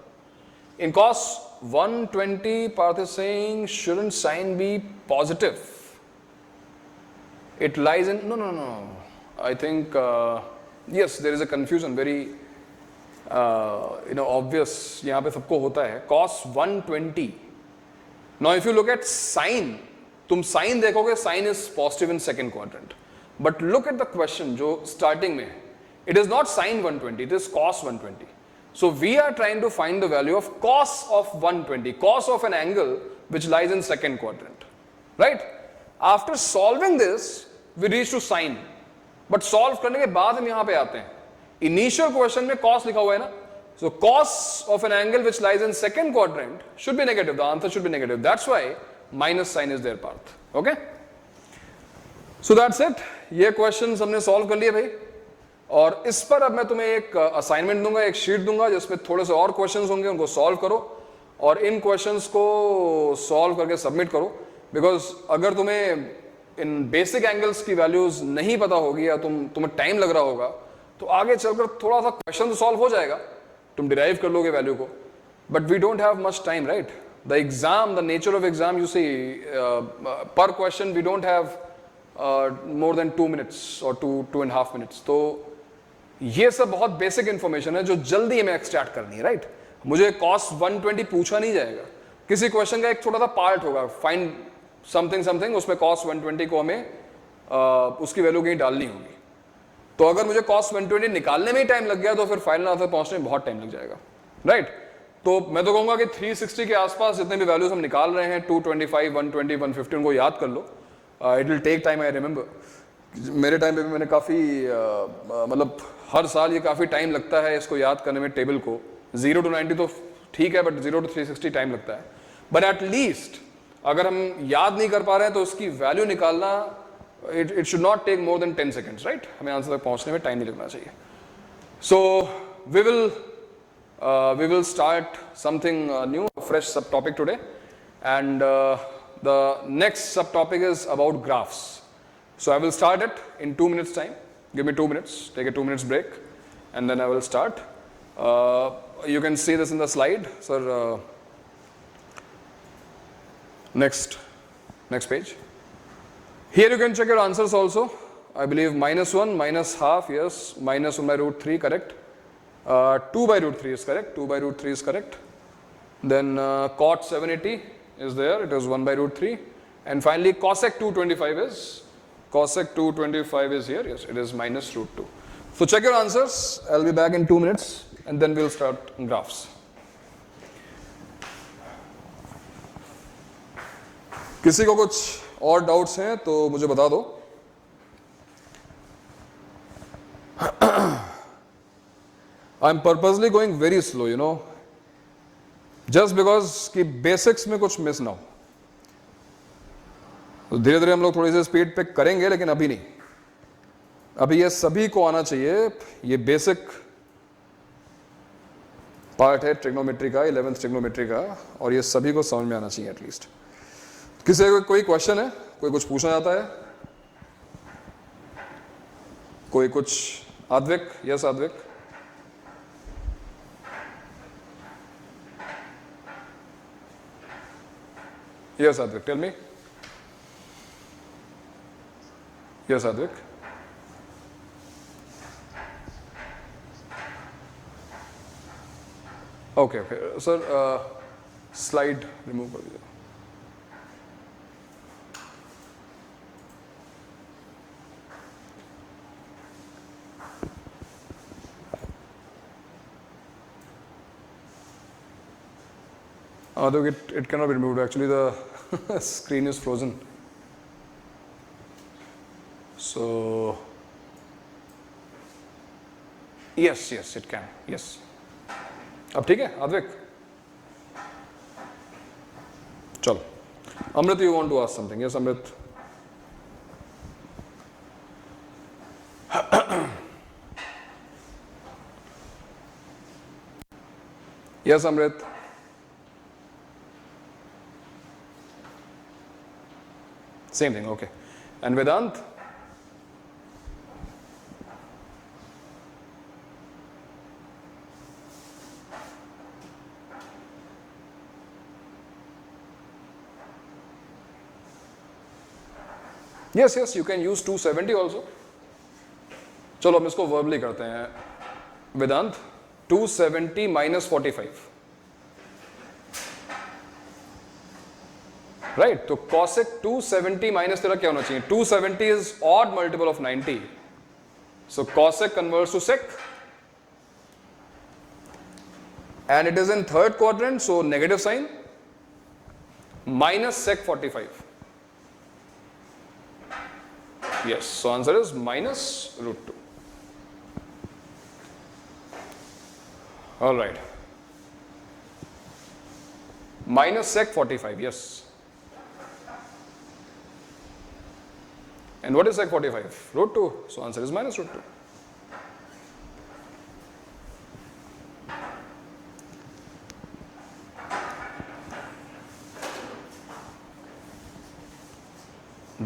In cos 120, Parth is saying, shouldn't sine be positive? It lies in, no. I think, yes, there is a confusion, very, obvious. यहाँ पे सबको होता है. Cos 120. Now, if you look at sine, तुम sine देखोगे, sine is positive in second quadrant. But look at the question, जो starting में, it is not sine 120, it is cos 120. So we are trying to find the value of cos of 120, cos of an angle which lies in second quadrant, right? After solving this, we reach to sine. But solve करने के बाद हम यहाँ पे आते हैं. Initial question में cos लिखा हुआ है ना? So cos of an angle which lies in second quadrant should be negative. The answer should be negative. That's why minus sign is there, Parth. Okay? So that's it, ये question हमने solve कर लिए भाई। और इस पर अब मैं तुम्हें एक असाइनमेंट दूंगा, एक शीट दूंगा जिसमें थोड़े से और क्वेश्चंस होंगे, उनको सॉल्व करो और इन क्वेश्चंस को सॉल्व करके सबमिट करो। बिकॉज अगर तुम्हें इन बेसिक एंगल्स की वैल्यूज नहीं पता होगी या तुम्हें टाइम लग रहा होगा तो आगे चलकर थोड़ा सा क्वेश्चन तो सॉल्व हो जाएगा, तुम डिराइव कर लोगे वैल्यू को, but we don't have much time, right? The exam, the nature of exam, you see पर question we don't have more than 2 minutes or 2.5 minutes। तो ये सब बहुत बेसिक इंफॉर्मेशन है जो जल्दी हमें एक्सट्रैक्ट करनी है, राइट? मुझे कॉस 120 पूछा नहीं जाएगा, किसी क्वेश्चन का एक छोटा सा पार्ट होगा, फाइंड समथिंग समथिंग, उसमें कॉस 120 को हमें उसकी वैल्यू कहीं डालनी होगी। तो अगर मुझे कॉस 120 निकालने में ही टाइम लग गया तो फिर फाइनल आंसर पहुंचने में बहुत टाइम लग जाएगा, राइट? तो मैं तो कहूंगा कि 360 के आसपास जितने भी वैल्यूज हम निकाल रहे हैं, 225, 120, 150, उनको याद कर लो। It will take time, I remember मेरे टाइम पे भी मैंने काफ़ी मतलब हर साल ये काफ़ी टाइम लगता है इसको याद करने में, टेबल को 0 to 90 तो ठीक है, बट 0 to 360 टाइम लगता है। बट एट लीस्ट अगर हम याद नहीं कर पा रहे हैं तो उसकी वैल्यू निकालना, it should not take more than 10 seconds, right? हमें आंसर तक पहुंचने में टाइम नहीं लगना चाहिए। सो we will start something new, a fresh subtopic today, and the next subtopic is about graphs. So I will start it in 2 minutes time. Give me 2 minutes, take a 2 minutes break, and then I will start. You can see this in the slide, sir. Next page. Here you can check your answers also. I believe -1, -half, yes, -1 by root 3, correct. 2 by root 3 is correct, 2 by root 3 is correct. Then cot 780 is there, it is 1 by root 3. And finally cosec 225 is here, yes, it is minus root 2. So check your answers, I'll be back in 2 minutes and then we'll start graphs. किसी को कुछ और doubts हैं तो मुझे बता दो। I'm purposely going very slow, you know, just because कि बेसिक्स में कुछ मिस ना हो। तो धीरे धीरे हम लोग थोड़ी सी स्पीड पे करेंगे, लेकिन अभी नहीं। अभी ये सभी को आना चाहिए, ये बेसिक पार्ट है ट्रिग्नोमेट्री का, 11th ट्रिग्नोमेट्री का, और ये सभी को समझ में आना चाहिए एटलीस्ट। किसी को कोई क्वेश्चन है, कोई कुछ पूछना चाहता है, कोई कुछ? Advik, yes Advik. Yes, Advik, tell me. Yes, Advik. Okay, sir, slide remove कर दीजिए। It cannot be removed. Actually, the screen is frozen. So, yes, it can. Yes. अब ठीक है, आद्विक? चलो, Amrit, you want to ask something? Yes, Amrit. Yes, Amrit. Same thing, okay. And Vedant? Yes, you can use 270 also. चलो हम इसको verbally करते हैं। वेदांत, 270 minus 45, right? तो cosec 270 माइनस तेरा क्या होना चाहिए? 270 is odd multiple of 90, so cosec converts to sec, and it is in third quadrant, so negative sign, minus sec 45. Yes, so answer is minus root 2. All right, minus sec 45, yes. And what is sec 45? Root 2. So answer is minus root 2.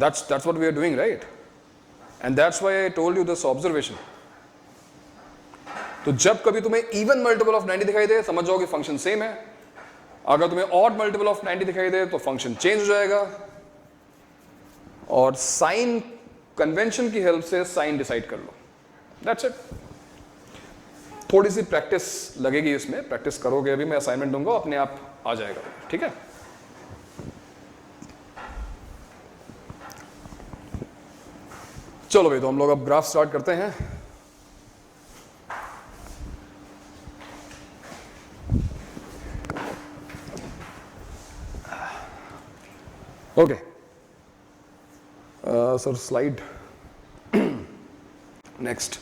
That's what we are doing, right? And that's why I told you this observation. तो जब कभी तुम्हें even multiple of 90 दिखाई दे समझ जाओ कि function same है. अगर तुम्हें ऑड मल्टीपल ऑफ 90 दिखाई दे तो फंक्शन चेंज हो जाएगा. और साइन कन्वेंशन की हेल्प से साइन डिसाइड कर लो. That's it. थोड़ी सी प्रैक्टिस लगेगी इसमें, प्रैक्टिस करोगे. अभी मैं असाइनमेंट दूंगा, अपने आप आ जाएगा. ठीक है. चलो भाई, तो हम लोग अब ग्राफ स्टार्ट करते हैं. Okay sir, slide next.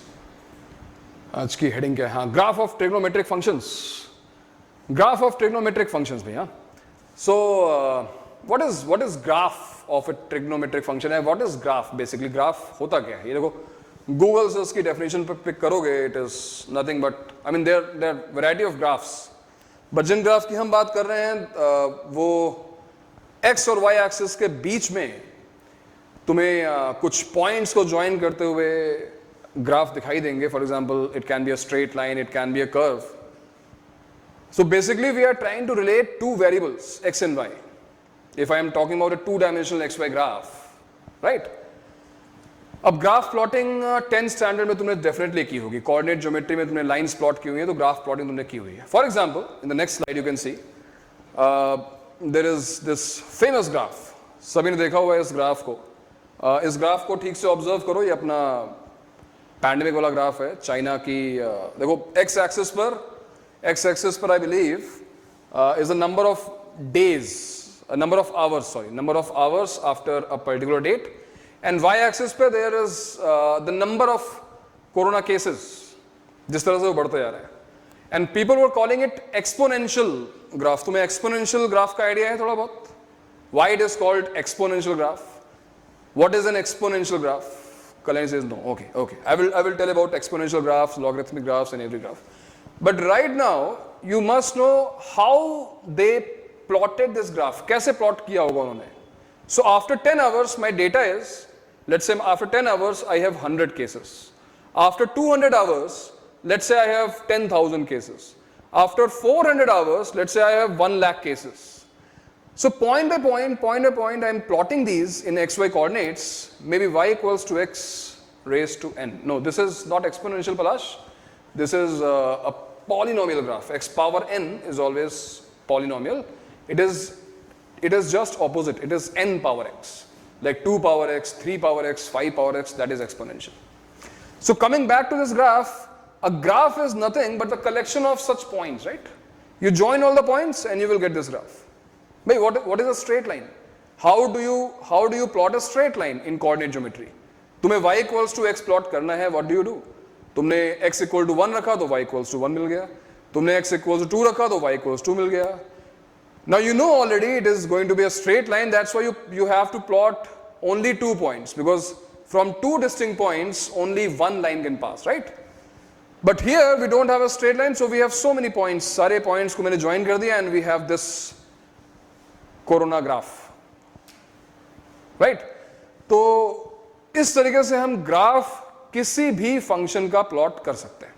आज की हेडिंग क्या है? हाँ, graph of trigonometric functions. Graph of trigonometric functions भी. हाँ, so what is graph of a trigonometric function है? What is graph? Basically graph होता क्या है? ये देखो, गूगल से उसकी डेफिनेशन पर पिक करोगे, it is nothing but, I mean there variety of graphs, but जिन ग्राफ की हम बात कर रहे हैं वो एक्स और वाई एक्सिस के बीच में तुम्हें कुछ पॉइंट्स को ज्वाइन करते हुए ग्राफ दिखाई देंगे. For example, it can be a straight line, it can be a curve. So basically we are trying to relate two variables X and Y. If I am talking about a 2-dimensional X Y graph, right? अब graph plotting 10th standard में तुमने definitely की होगी. Coordinate geometry में तुमने lines plot की हुई है, तो ग्राफ प्लॉटिंग तुमने की हुई है. For example, in the next slide you can see there is this famous graph. सभी ने देखा हुआ है इस ग्राफ को. इस ग्राफ को ठीक से ऑब्जर्व करो. ये अपना पैंडेमिक वाला ग्राफ है, चाइना की. देखो, एक्स एक्सिस पर I believe is the number of days, number of hours after a particular date, and y axis पे there is the number of corona cases, जिस तरह से वो बढ़ते जा रहे हैं. and people were calling it exponential graph. तुम्हें exponential graph का आइडिया है थोड़ा बहुत? why it is called exponential graph? what is an exponential graph? Kalyan says no. Okay, I will tell about exponential graphs, logarithmic graphs and every graph. But right now you must know how they plotted this graph. कैसे plot किया होगा उन्होंने? So after 10 hours my data is, let's say after 10 hours I have 100 cases. After 200 hours, let's say I have 10,000 cases. After 400 hours, let's say I have 1 lakh cases. So point by point I am plotting these in xy coordinates. Maybe y equals to x raised to n. No, this is not exponential, Palash. This is a polynomial graph. X power n is always polynomial. It is just opposite. It is n power x, like 2 power x, 3 power x, 5 power x. That is exponential. So coming back to this graph, a graph is nothing but the collection of such points, right? You join all the points and you will get this graph. But what is a straight line? How do you plot a straight line in coordinate geometry? तुम्हें y equals to x plot करना है. What do? तुमने x equal to 1 रखा तो y equals to 1 मिल गया. तुमने x equals to 2 रखा तो y equals to 2 मिल गया. Now you know already it is going to be a straight line. That's why you have to plot only 2 points, because from 2 distinct points only 1 line can pass, right? But here we don't have a straight line, so we have so many points. सारे points को मैंने join कर दिया and we have this corona graph, right? तो इस तरीके से हम ग्राफ किसी भी फंक्शन का प्लॉट कर सकते हैं.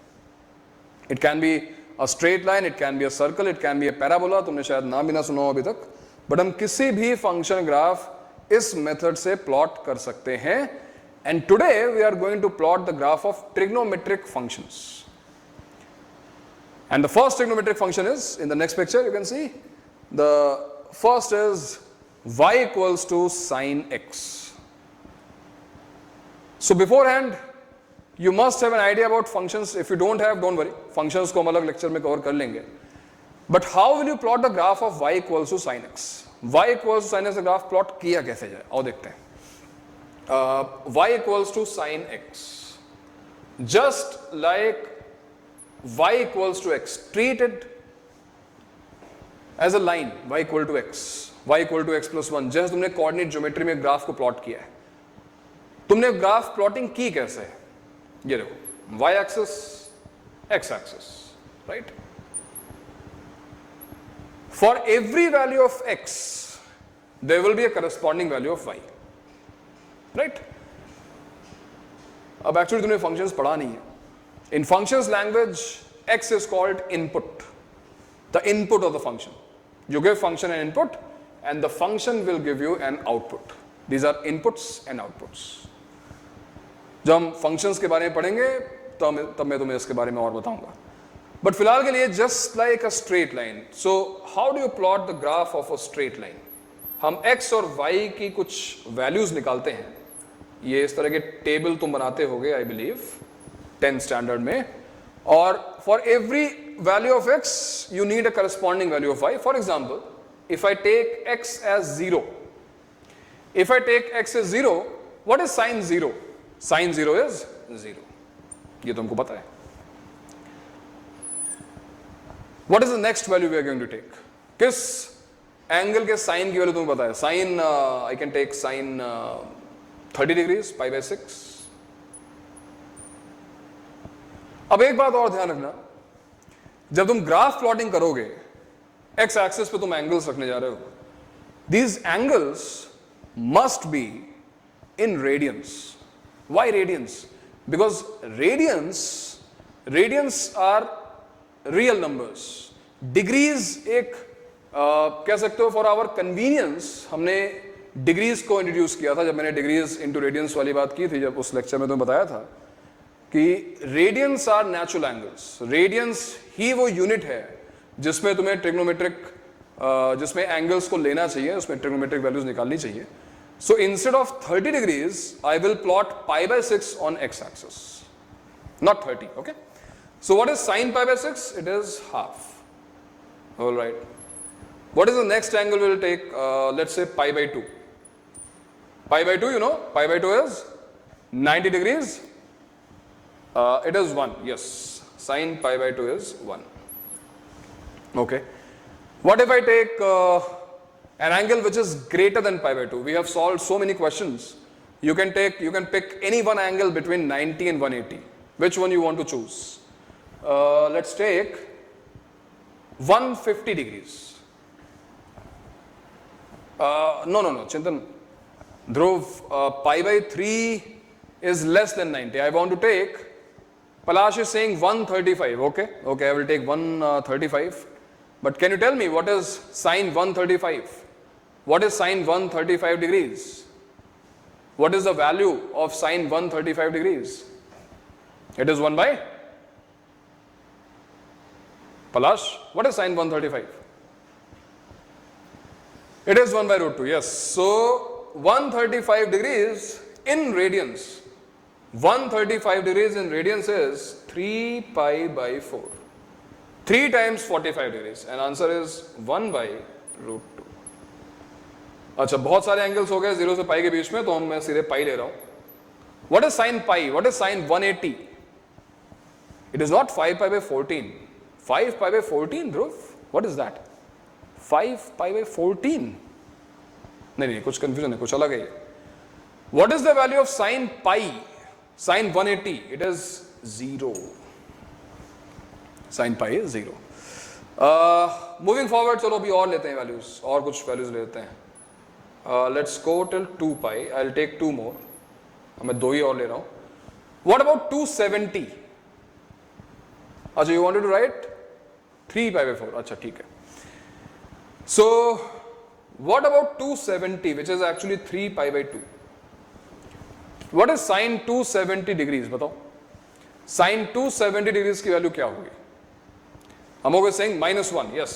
It can be a straight line, it can be a circle, it can be a parabola. तुमने शायद नाम भी ना सुना हो अभी तक, बट हम किसी भी फंक्शन ग्राफ इस मेथड से प्लॉट कर सकते हैं. And today we are going to plot the graph of trigonometric functions. And the first trigonometric function is in the next picture. You can see the first is y equals to sin x. So beforehand you must have an idea about functions. If you don't have, don't worry, functions को हम अलग lecture में cover कर लेंगे. But how will you plot the graph of y equals to sin x? y equals to sin x का graph plot किया कैसे जाए, आओ देखते हैं. y equals to sin x, just like y equals to x, treat it as a line. y equal to x, y equal to x plus 1, जैसे तुमने coordinate geometry में ग्राफ को प्लॉट किया है. तुमने ग्राफ प्लॉटिंग की कैसे है? ये देखो, y axis, x axis, right? For every value of x there will be a corresponding value of y, right? अब एक्चुअली तुमने फंक्शंस पढ़ा नहीं है. इन functions language x is called input, the input of the function. You give function an input and the function will give you an output. These are inputs and outputs. जब हम functions के बारे में पढ़ेंगे तब मैं तुम्हें इसके बारे में और बताऊंगा. बट फिलहाल के लिए just like a straight line. So how do you plot the graph of a straight line? हम x और y की कुछ values निकालते हैं. ये इस तरह के टेबल तुम बनाते होगे आई बिलीव 10th स्टैंडर्ड में. और for every value of x you need a corresponding value of y. For example, if I take x as 0, if I take x as 0, what is sin 0? Sin 0 is 0. ये तुमको पता है. What is the next value we are going to take? किस angle के sine की value तुम्हें पता है? Sine I can take sin 30 degrees, pi by 6. अब एक बात और ध्यान रखना, जब तुम ग्राफ प्लॉटिंग करोगे, एक्स एक्सिस पे तुम एंगल्स रखने जा रहे हो. These angles must be in radians. Why radians? Because radians are real numbers. Degrees एक कह सकते हो फॉर आवर कन्वीनियंस हमने डिग्रीज को इंट्रोड्यूस किया था. जब मैंने डिग्रीज इनटू रेडियंस वाली बात की थी, जब उस लेक्चर में तुम्हें बताया था कि radians are natural angles. Radians ही वो यूनिट है जिसमें तुम्हें ट्रिग्नोमेट्रिक जिसमें एंगल्स को लेना चाहिए, उसमें ट्रिग्नोमेट्रिक वैल्यूज निकालनी चाहिए. So instead of 30 degrees I will plot pi by 6 on X axis, not 30. Okay, so what is sine pi by 6? It is half. Alright, what is the next angle we will take? Let's say pi by 2. Pi by 2, you know, pi by 2 is 90 degrees. It is 1, yes. Sin pi by 2 is 1. Okay. What if I take an angle which is greater than pi by 2? We have solved so many questions. You can pick any one angle between 90 and 180. Which one you want to choose? Let's take 150 degrees. No, Chintan. Dhruv, pi by 3 is less than 90. I want to take, Palash is saying 135. Okay, I will take 135. But can you tell me what is sine 135? What is sine 135 degrees? What is the value of sine 135 degrees? It is 1 by? Palash, what is sine 135? It is 1 by root 2, yes. So, 135 degrees in radians. 135 degrees in radians is 3 pi by 4. 3 times 45 degrees. And answer is 1 by root 2. अच्छा, बहुत सारे angles हो गए 0 से पाई के बीच में, तो मैं सीधे पाई ले रहा हूं. What is sin pi? What is sin 180? It is not 5 pi by 14. 5 pi by 14, Dhruv? What is that? 5 pi by 14? नहीं, कुछ कंफ्यूजन है, कुछ अलग है. What is the value of sin pi? Sin 180, it is 0. Sin pi is 0. Moving forward, चलो अभी और लेते हैं वैल्यूज, और कुछ वैल्यूज लेते हैं. Let's go till 2 pi. I'll take 2 more. मैं 2 ही और ले रहा हूं. What about 270? अच्छा, you wanted to write 3 pi by 4. अच्छा, ठीक है. So what about 270, which is actually 3 pi by 2? What is sin 270 degrees? बताओ. Sin 270 degrees की वैल्यू क्या होगी? हम हो गए saying -1. Yes,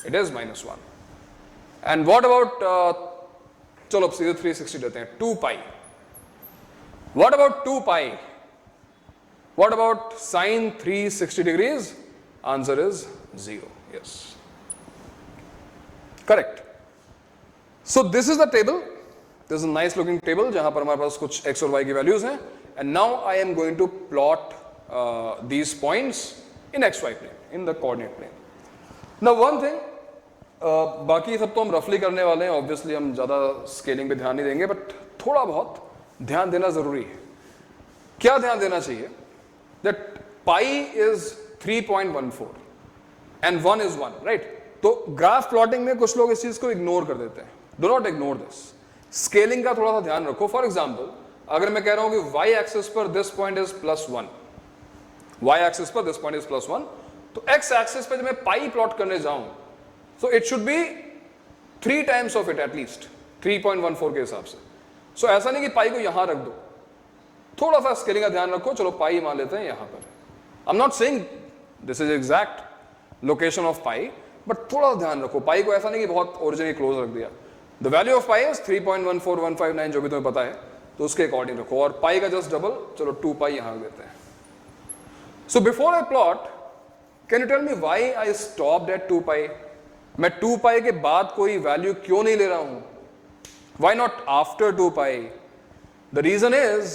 it is -1. And what about चलो सीधे 360 लेते हैं. 2 pi. What about 2 pi? What about sin 360 degrees? Answer is 0. Yes, correct. So this is the table. This is a nice looking table जहां पर हमारे पास कुछ x और y की वैल्यूज हैं. And now I am going to plot these points in xy plane, in the coordinate plane. Now one thing, बाकी सब तो हम रफली करने वाले हैं. ऑब्वियसली हम ज़्यादा स्केलिंग पे ध्यान नहीं देंगे, बट थोड़ा बहुत ध्यान देना जरूरी है। क्या ध्यान देना चाहिए? That pi is 3.14 and 1 is 1, right? तो ग्राफ प्लॉटिंग में कुछ लोग इस चीज को इग्नोर कर देते हैं। Do not ignore this. Scaling का थोड़ा सा ध्यान रखो। फॉर एग्जाम्पल, अगर मैं कह रहा हूं कि वाई एक्सिस पर this point is +1, y axis पर दिस पॉइंट इज +1, तो एक्स एक्सिस पर जब मैं पाई प्लॉट करने जाऊं तो it should be 3 times of it, at least 3.14 के हिसाब से। सो ऐसा नहीं कि पाई को यहां रख दो, थोड़ा सा स्केलिंग का ध्यान रखो। चलो पाई मान लेते हैं यहां पर। I am not saying this is exact location of pi, but थोड़ा सा ध्यान रखो। पाई को ऐसा नहीं कि बहुत ओरिजिन के क्लोज रख दिया। The value of pi is 3.14159, जो भी तुम्हें पता है, तो उसके अकॉर्डिंग रखो। और पाई का जस्ट डबल, चलो 2 पाई यहां देते हैं। So before I plot, can you tell me why I stopped at 2 pi? मैं 2 पाई के बाद कोई वैल्यू क्यों नहीं ले रहा हूं? Why not after 2 pi? The reason is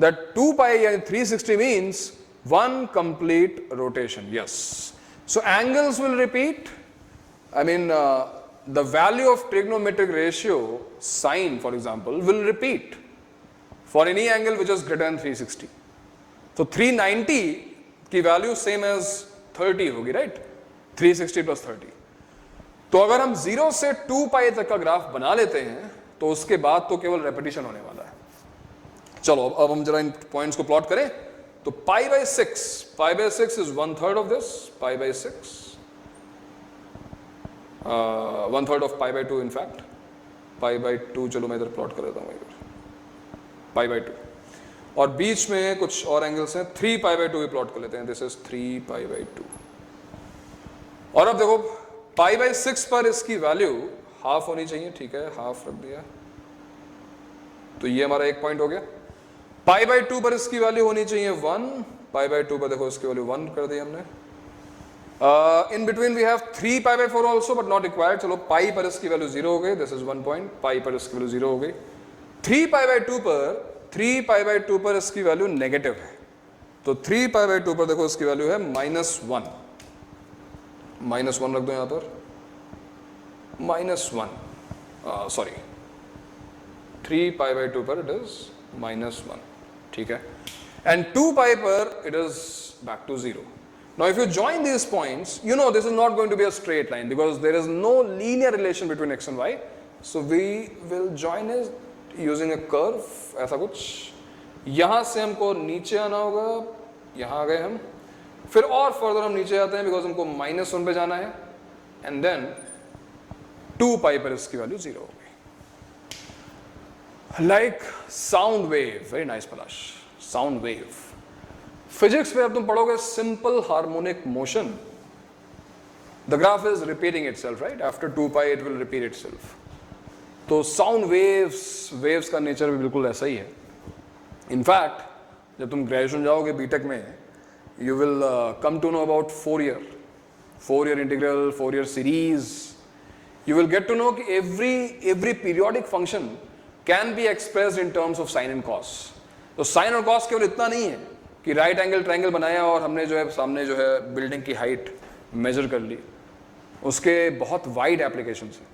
that 2 pi यानी 360 means 1 complete rotation. Yes. So angles will repeat. I mean, the value of trigonometric ratio, sine for example, will repeat for any angle which is greater than 360. So 390 की value same as 30 होगी, right? 360 plus 30। तो अगर हम 0 से 2 पाई तक का graph बना लेते हैं तो उसके बाद तो केवल रेपिटेशन होने वाला है। चलो अब हम जरा इन पॉइंट्स को प्लॉट करें। तो pi by 6 is 1/3 of this, pi by 6, 1/3 of pi by 2 in fact, pi by 2। चलो मैं इधर प्लॉट कर देता हूँ इधर, पाई बाई 2। और बीच में कुछ और एंगल्स हैं, 3 पाई बाई 2 भी प्लॉट कर लेते हैं। This is 3 pi by 2। और अब देखो पाई बाई 6 पर इसकी वैल्यू हाफ होनी चाहिए, ठीक है, हाफ रख दिया। तो ये हमारा एक पॉइंट हो गया। पाई बाई 2 पर इसकी वैल्यू होनी चाहिए 1, पाई बाई 2 पर देखो इसकी वैल्यू 1 कर दी हमने। In between we have 3 pi by 4 also but not required. चलो पाई पर इसकी वैल्यू 0 हो गई, दिस इज 1 पॉइंट। पाई पर इसकी वैल्यू 0 हो गई। 3 पाई बाई 2 पर इसकी वैल्यू नेगेटिव है। तो 3 पाई बाई 2 पर देखो इसकी वैल्यू है -1, -1 रख दो यहां पर, -1, सॉरी 3 पाई बाई 2 पर इट इज -1, ठीक है। एंड 2 पाई पर it is back to 0. Now if you join these points, you know this is not going to be a straight line because there is no linear relation between x and y. So we will join it using a curve, ऐसा कुछ। यहां से हमको नीचे आना होगा, यहां आ गए हम, फिर और फर्दर हम नीचे आते हैं बिकॉज हमको -1 पे जाना है, एंड देन 2 पाई पर इसकी वैल्यू 0 हो गई। Like sound wave, very nice Palash, sound wave. Physics में अब तुम पढ़ोगे simple harmonic motion, the graph is repeating itself, right? After 2 pi it will repeat itself. तो साउंड वेव्स का नेचर भी बिल्कुल ऐसा ही है। इनफैक्ट जब तुम ग्रेजुएशन जाओगे बीटेक में, you will come to know about 4 year integral, 4 year series. You will get to know कि every periodic function can be expressed in terms of sine and cos. तो साइन और cos केवल इतना नहीं है कि राइट एंगल ट्रायंगल बनाया और हमने जो है सामने जो है बिल्डिंग की हाइट मेजर कर ली। उसके बहुत वाइड एप्लीकेशंस हैं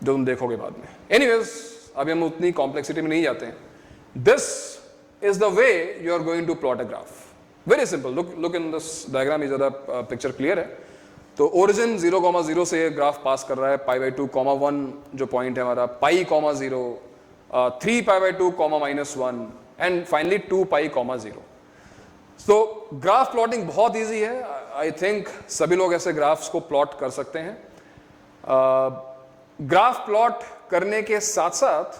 जो तुम देखोगे बाद में। एनीवेज, अभी हम उतनी कॉम्प्लेक्सिटी में नहीं जाते हैं। This is the way you are going to plot a graph. Very simple, look in this diagram, is picture clear है? तो ओरिजिन 0,0 से ग्राफ पास कर रहा है, पाई बाई 2, 1 जो पॉइंट है हमारा, पाई, 0, 3 पाई बाई 2, -1, एंड फाइनली 2 पाई, 0। तो ग्राफ प्लॉटिंग बहुत इजी है। आई थिंक सभी लोग ऐसे ग्राफ्स को प्लॉट कर सकते हैं। ग्राफ प्लॉट करने के साथ साथ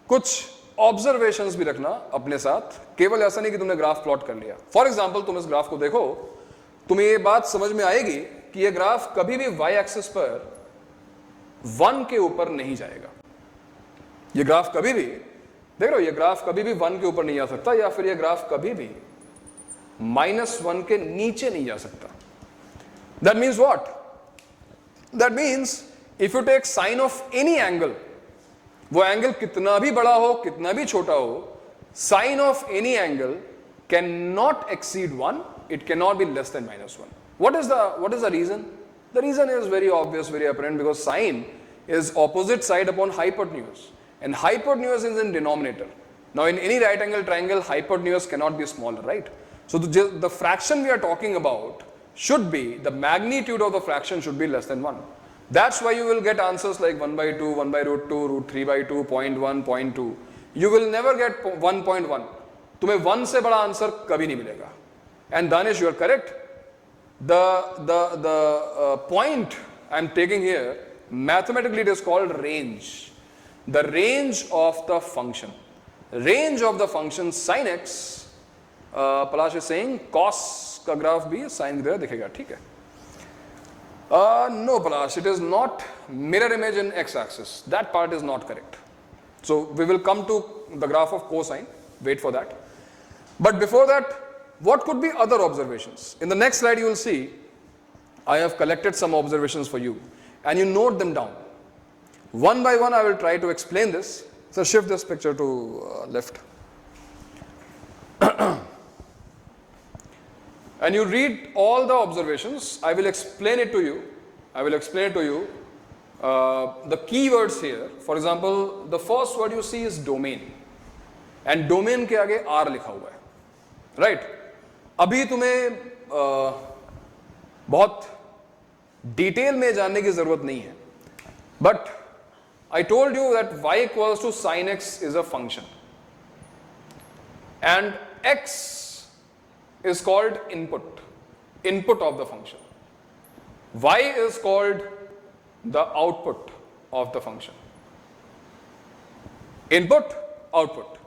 कुछ ऑब्जर्वेशंस भी रखना अपने साथ। केवल ऐसा नहीं कि तुमने ग्राफ प्लॉट कर लिया। फॉर एग्जांपल, तुम इस ग्राफ को देखो, तुम्हें ये बात समझ में आएगी कि ये ग्राफ कभी भी वाई एक्सिस पर 1 के ऊपर नहीं जाएगा। ये ग्राफ कभी भी, देख रहे हो, ये ग्राफ कभी भी 1 के ऊपर नहीं जा सकता, या फिर ये ग्राफ कभी भी -1 के नीचे नहीं जा सकता। That means what? That means if you take sine of any angle, वो एंगल कितना भी बड़ा हो, कितना भी छोटा हो, sine of any angle cannot exceed 1. It cannot be less than -1. What is the reason? The reason is very obvious, very apparent, because sine is opposite side upon hypotenuse. and hypotenuse is in denominator. Now in any right angle triangle, hypotenuse cannot be smaller, right? So the fraction we are talking about should be, the magnitude of the fraction should be less than 1. That's why you will get answers like 1 by 2, 1 by root 2, root 3 by 2, 0.1, 0.2. You will never get 1.1. तुम्हें 1 से बड़ा answer कभी नहीं मिलेगा. And Danish, you are correct. The point I am taking here, mathematically it is called range. The range of the function. Range of the function sin x, Palash is saying cos का graph भी sin की तरह दिखेगा, ठीक है? No, Palash, it is not mirror image in x-axis. That part is not correct. So we will come to the graph of cosine. Wait for that. But before that, what could be other observations? In the next slide, you will see I have collected some observations for you, and you note them down. One by one, I will try to explain this. So shift this picture to left. And you read all the observations. I will explain it to you. The keywords here. For example, the first word you see is domain. And domain के आगे R लिखा हुआ है. Right? अभी तुम्हें बहुत detail में जानने की जरूरत नहीं है. But I told you that y equals to sin x is a function. And x is called input of the function. Y is called the output of the function. Input, output.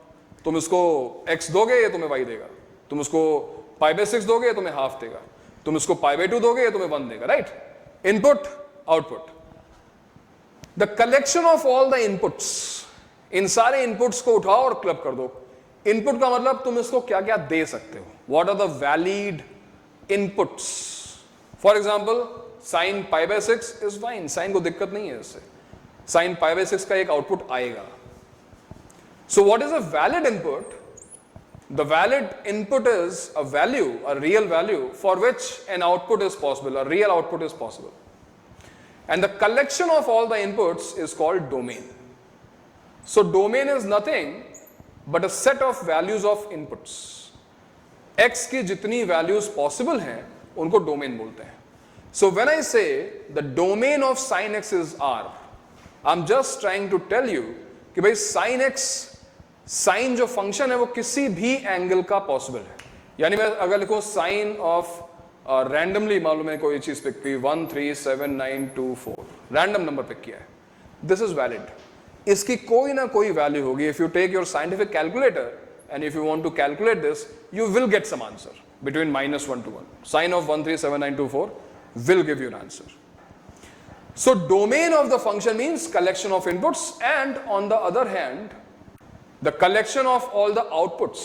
तुम इसको x दोगे ये तुम्हें y देगा. तुम इसको pi by 6 दोगे ये तुम्हें half देगा. तुम इसको pi by 2 दोगे ये तुम्हें 1 देगा. Right? Input, output. The collection of all the inputs. इन सारे inputs को उठाओ और क्लब कर दो. Input का मतलब तुम इसको क्या क्या दे सकते हो. What are the valid inputs? For example, sin pi by 6 is fine. Sin को दिक्कत नहीं है इससे. Sin pi by 6 का एक output आएगा. So what is a valid input? The valid input is a value, a real value for which an output is possible, a real output is possible. And the collection of all the inputs is called domain. So domain is nothing but a set of values of inputs. X की जितनी values possible हैं, उनको domain बोलते हैं. So when I say the domain of sin x is R, I'm just trying to tell you कि भाई sin x, sin जो function है वो किसी भी angle का possible है. यानी मैं अगर लिखूँ sin of randomly मालूम है कोई चीज पिक की 1 3 7 9 2 4 रैंडम नंबर पिक किया है. This is valid. इसकी कोई ना कोई वैल्यू होगी. If you take your scientific calculator and if you want to calculate this, you will get some answer between -1 to 1. Sin of 1 3 7 9 2 4 will give you an answer. So domain of the function means collection of inputs, and on the other hand, the collection of all the outputs.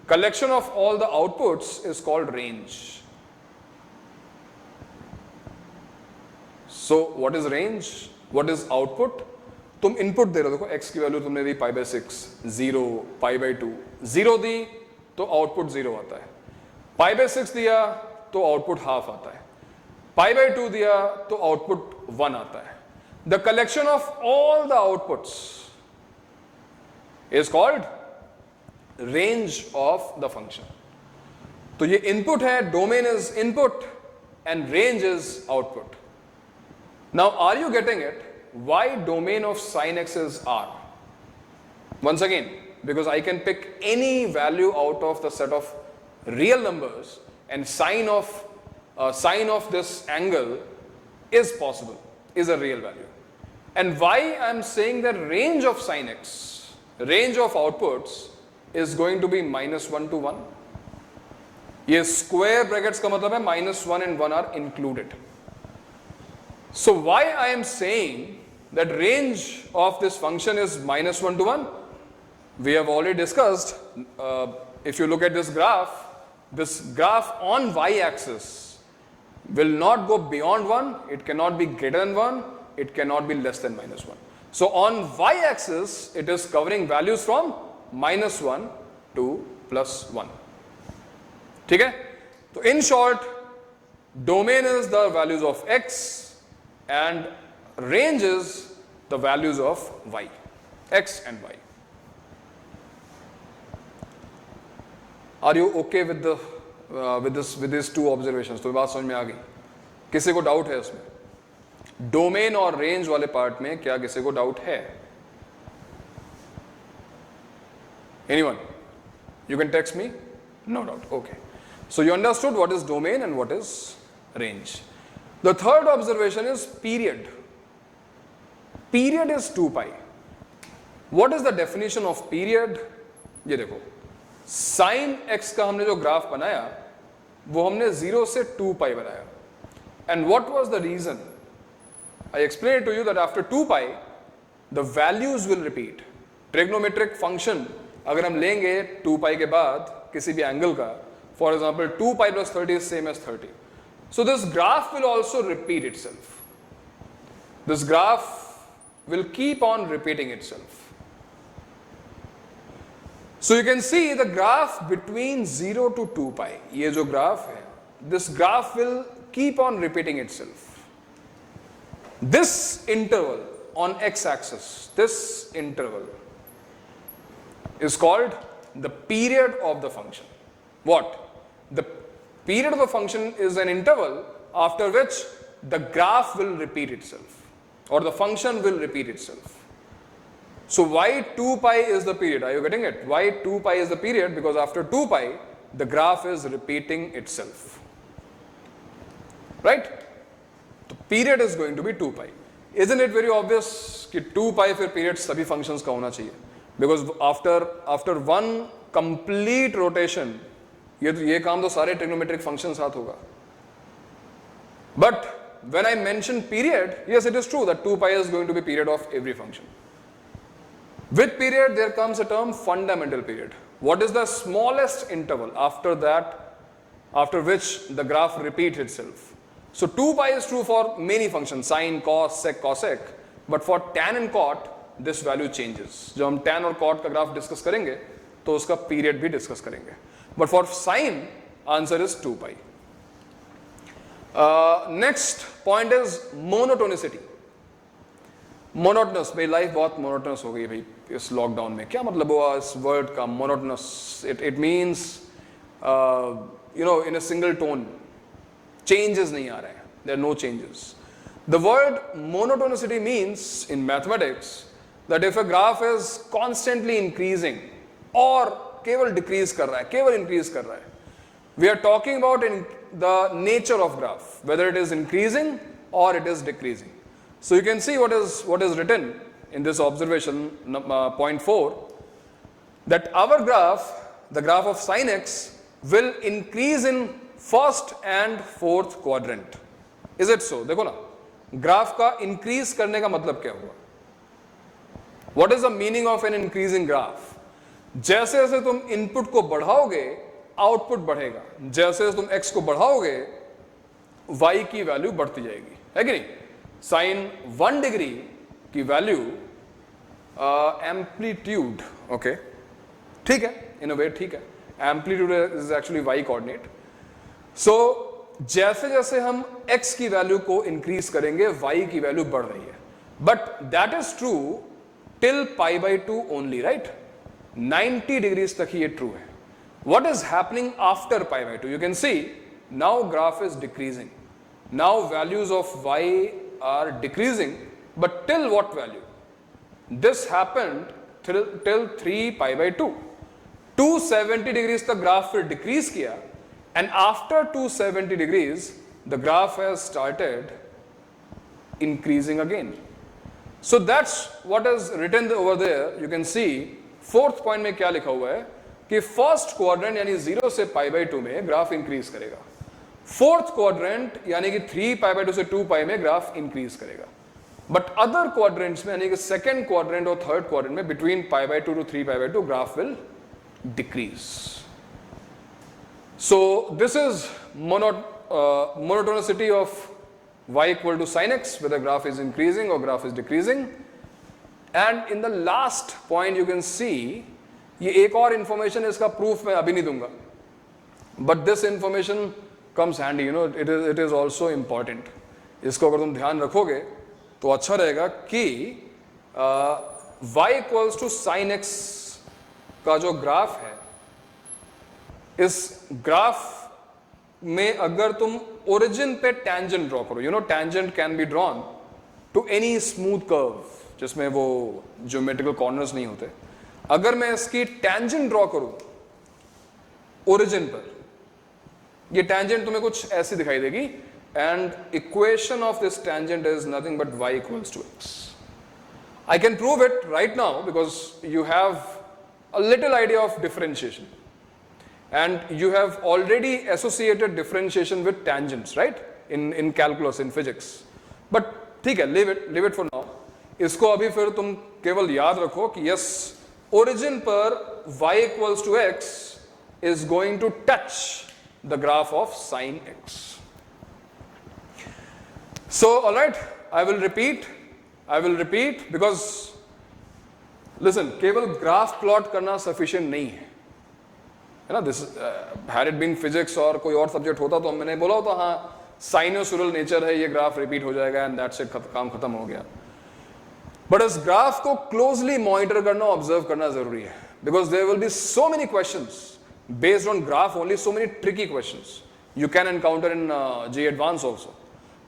Collection of all the outputs is called range. So what is range? What is output? तुम input दे रहे हो. देखो x की value तुमने दी pi by 6, 0, pi by 2. 0 दी तो output 0 आता है. pi by 6 दिया तो आउटपुट हाफ आता है. pi by 2 दिया तो आउटपुट 1 आता है. The collection of all the outputs is called range of the function. तो ये इनपुट है, domain is input and range is output. Now, are you getting it? Why domain of sin x is R? Once again, because I can pick any value out of the set of real numbers, and sine of this angle is possible, is a real value. And why I am saying that range of sin x, range of outputs is going to be -1 to 1. ये square brackets का मतलब है -1 and 1 are included. So why I am saying that range of this function is -1 to 1? We have already discussed. If you look at this graph on y-axis will not go beyond 1. It cannot be greater than 1. It cannot be less than -1. So on y-axis, it is covering values from -1 to +1. ठीक है? तो in short, domain is the values of x and range is the values of y. x and y. Are you okay with the with these two observations? तो बात समझ में आ गई? किसी को डाउट है इसमें? डोमेन और रेंज वाले पार्ट में क्या किसी को डाउट है? Anyone? You can text me? No doubt. Okay. So you understood what is domain and what is range. The third observation is period. Period is 2 pi. What is the definition of period? ये देखो, sin x का हमने जो graph बनाया वो हमने 0 से 2 pi बनाया. And what was the reason? I explained to you that after 2 pi the values will repeat. Trigonometric function अगर हम लेंगे 2 pi के बाद किसी भी एंगल का, for example 2 pi plus 30 is same as 30. So this graph will also repeat itself. This graph will keep on repeating itself. So you can see the graph between 0 to 2 pi. ये जो graph है, this graph will keep on repeating itself. This interval on x-axis, this interval is called the period of the function. What? The period of the function is an interval after which the graph will repeat itself or the function will repeat itself. So why 2 pi is the period? Are you getting it? Why 2 pi is the period? Because after 2 pi the graph is repeating itself. Right? The period is going to be 2 pi. Isn't it very obvious कि 2 pi फिर period सभी functions का होना चाहिए? Because after one complete rotation ये काम तो सारे trigonometric functions साथ होगा. But when I mention period, yes, it is true that 2 pi is going to be period of every function. With period there comes a term fundamental period. What is the smallest interval after that, after which the graph repeats itself? So 2 pi is true for many functions, sine, cos, sec, cosec, but for tan and cot this value changes. जब हम tan और cot का graph discuss करेंगे तो उसका period भी discuss करेंगे. But for sine, answer is 2 pi. Next point is monotonicity. Monotonous, मेरी life बहुत monotonous हो गई भाई इस lockdown में. क्या मतलब हुआ इस word का monotonous? It means in a single tone. Changes नहीं आ रहे हैं. There are no changes. The word monotonicity means in mathematics that if a graph is constantly increasing or केवल decrease कर रहा है, केवल increase कर रहा है, we are talking about in the nature of graph, whether it is increasing or it is decreasing. So you can see what is written in this observation point 4, that our graph, the graph of sin x, will increase in first and fourth quadrant. Is it so? देखो ना, graph का increase करने का मतलब क्या हुआ? What is the meaning of an increasing graph? जैसे जैसे तुम इनपुट को बढ़ाओगे आउटपुट बढ़ेगा, जैसे जैसे तुम x को बढ़ाओगे y की वैल्यू बढ़ती जाएगी, है कि नहीं? साइन 1 डिग्री की वैल्यू एम्पलीट्यूड, ओके, ठीक है, इन अ वे ठीक है, amplitude is actually y coordinate. So जैसे जैसे हम x की वैल्यू को इंक्रीज करेंगे y की वैल्यू बढ़ रही है, but that is true till pi by 2 only, right? 90 degrees तक ही ये ट्रू है. What is happening after pi by 2? You can see now graph is decreasing. Now values of y are decreasing, but till what value? This happened till 3 pi by 2. 270 degrees तक graph फिर decrease किया, and after 270 degrees the graph has started increasing again. So that's what is written over there. You can see fourth point में क्या लिखा हुआ है कि first quadrant यानी 0 से पाई बाई 2 में ग्राफ इंक्रीज करेगा, फोर्थ क्वाड्रेंट यानी कि 3 पाई बाई 2 से 2 पाई में ग्राफ इंक्रीज करेगा, बट अदर क्वाड्रेंट्स में यानी कि सेकंड क्वाड्रेंट और थर्ड क्वाड्रेंट में between pi by 2 to 3 pi by 2 graph will decrease. So this is monotonicity of y equal to sin x, whether graph is increasing or graph is decreasing. And in the last point you can see, ये एक और information, इसका proof मैं अभी नहीं दूंगा, but this information comes handy, it is also important. इसको अगर तुम ध्यान रखोगे तो अच्छा रहेगा कि y equals to sine x का जो ग्राफ है, इस ग्राफ में अगर तुम ओरिजिन पे टेंजेंट ड्रॉ करो, you know tangent can be drawn to any smooth curve जिसमें वो ज्योमेट्रिकल कॉर्नर्स नहीं होते, अगर मैं इसकी टेंजेंट ड्रॉ करूं ओरिजिन पर, ये टेंजेंट तुम्हें कुछ ऐसी दिखाई देगी, and equation of this tangent is nothing but y equals to x. I can prove it right now because you have a little idea of differentiation and you have already associated differentiation with tangents, right, in calculus, in physics. But ठीक है, leave it for now. इसको अभी फिर तुम केवल याद रखो कि yes, origin पर y equals to x is going to touch the graph of sin x. So all right, I will repeat because listen, केवल ग्राफ प्लॉट करना सफिशिएंट नहीं है ना. This had it been physics और कोई और subject होता तो मैंने बोला होता हाँ साइनोसुरल नेचर है, ये ग्राफ रिपीट हो जाएगा एंड दैट्स इट, काम खत्म हो गया. बट इस ग्राफ को क्लोजली मॉनिटर करना, ऑब्जर्व करना जरूरी है, because there will be so many questions based on graph only, so many tricky questions you can encounter in J advance also.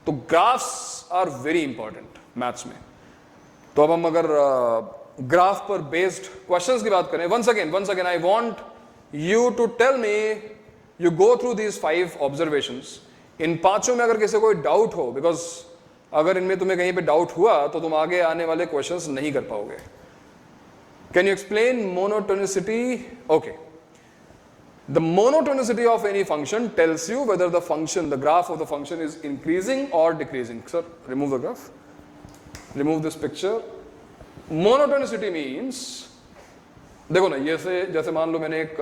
तो graphs are very important maths में. तो अब हम अगर ग्राफ पर बेस्ड क्वेश्चंस की बात करें, once again I want you to tell me, you go through these 5 observations. इन पांचों में अगर किसी को कोई डाउट हो, बिकॉज अगर इनमें तुम्हें कहीं पे डाउट हुआ तो तुम आगे आने वाले क्वेश्चंस नहीं कर पाओगे. Can you explain monotonicity? Okay, the monotonicity of any function tells you whether the function, the graph of the function is increasing और decreasing. Sir remove the graph, remove this picture. Monotonicity means, देखो ना, ये से जैसे मान लो मैंने एक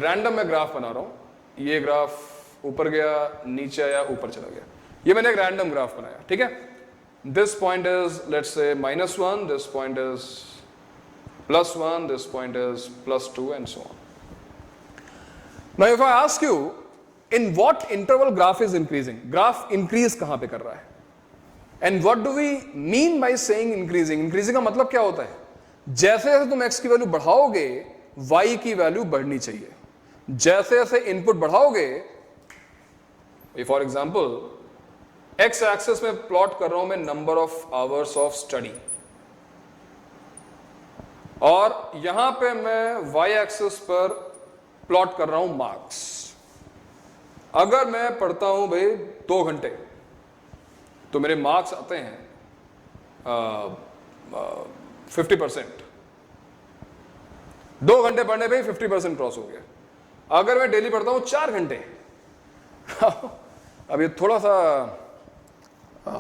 random में ग्राफ बना रहा हूं, ये ग्राफ ऊपर गया, नीचे आया, ऊपर चला गया, ये मैंने एक रैंडम ग्राफ बनाया, ठीक है. This point is let's say -1, this point is +1, this point is +2 and so on. Now if I ask you in what interval graph is increasing, graph increase कहां पे कर रहा है, and what do we mean by saying increasing? Increasing का मतलब क्या होता है? जैसे जैसे तुम x की वैल्यू बढ़ाओगे y की वैल्यू बढ़नी चाहिए. जैसे जैसे इनपुट बढ़ाओगे, फॉर एग्जाम्पल x एक्सिस में प्लॉट कर रहा हूं मैं number of hours of study, और यहां पे मैं y एक्सिस पर प्लॉट कर रहा हूं मार्क्स. अगर मैं पढ़ता हूं भाई 2 घंटे तो मेरे मार्क्स आते हैं 50%. 2 घंटे पढ़ने पे 50% क्रॉस हो गया. अगर मैं डेली पढ़ता हूं 4 घंटे अब ये थोड़ा सा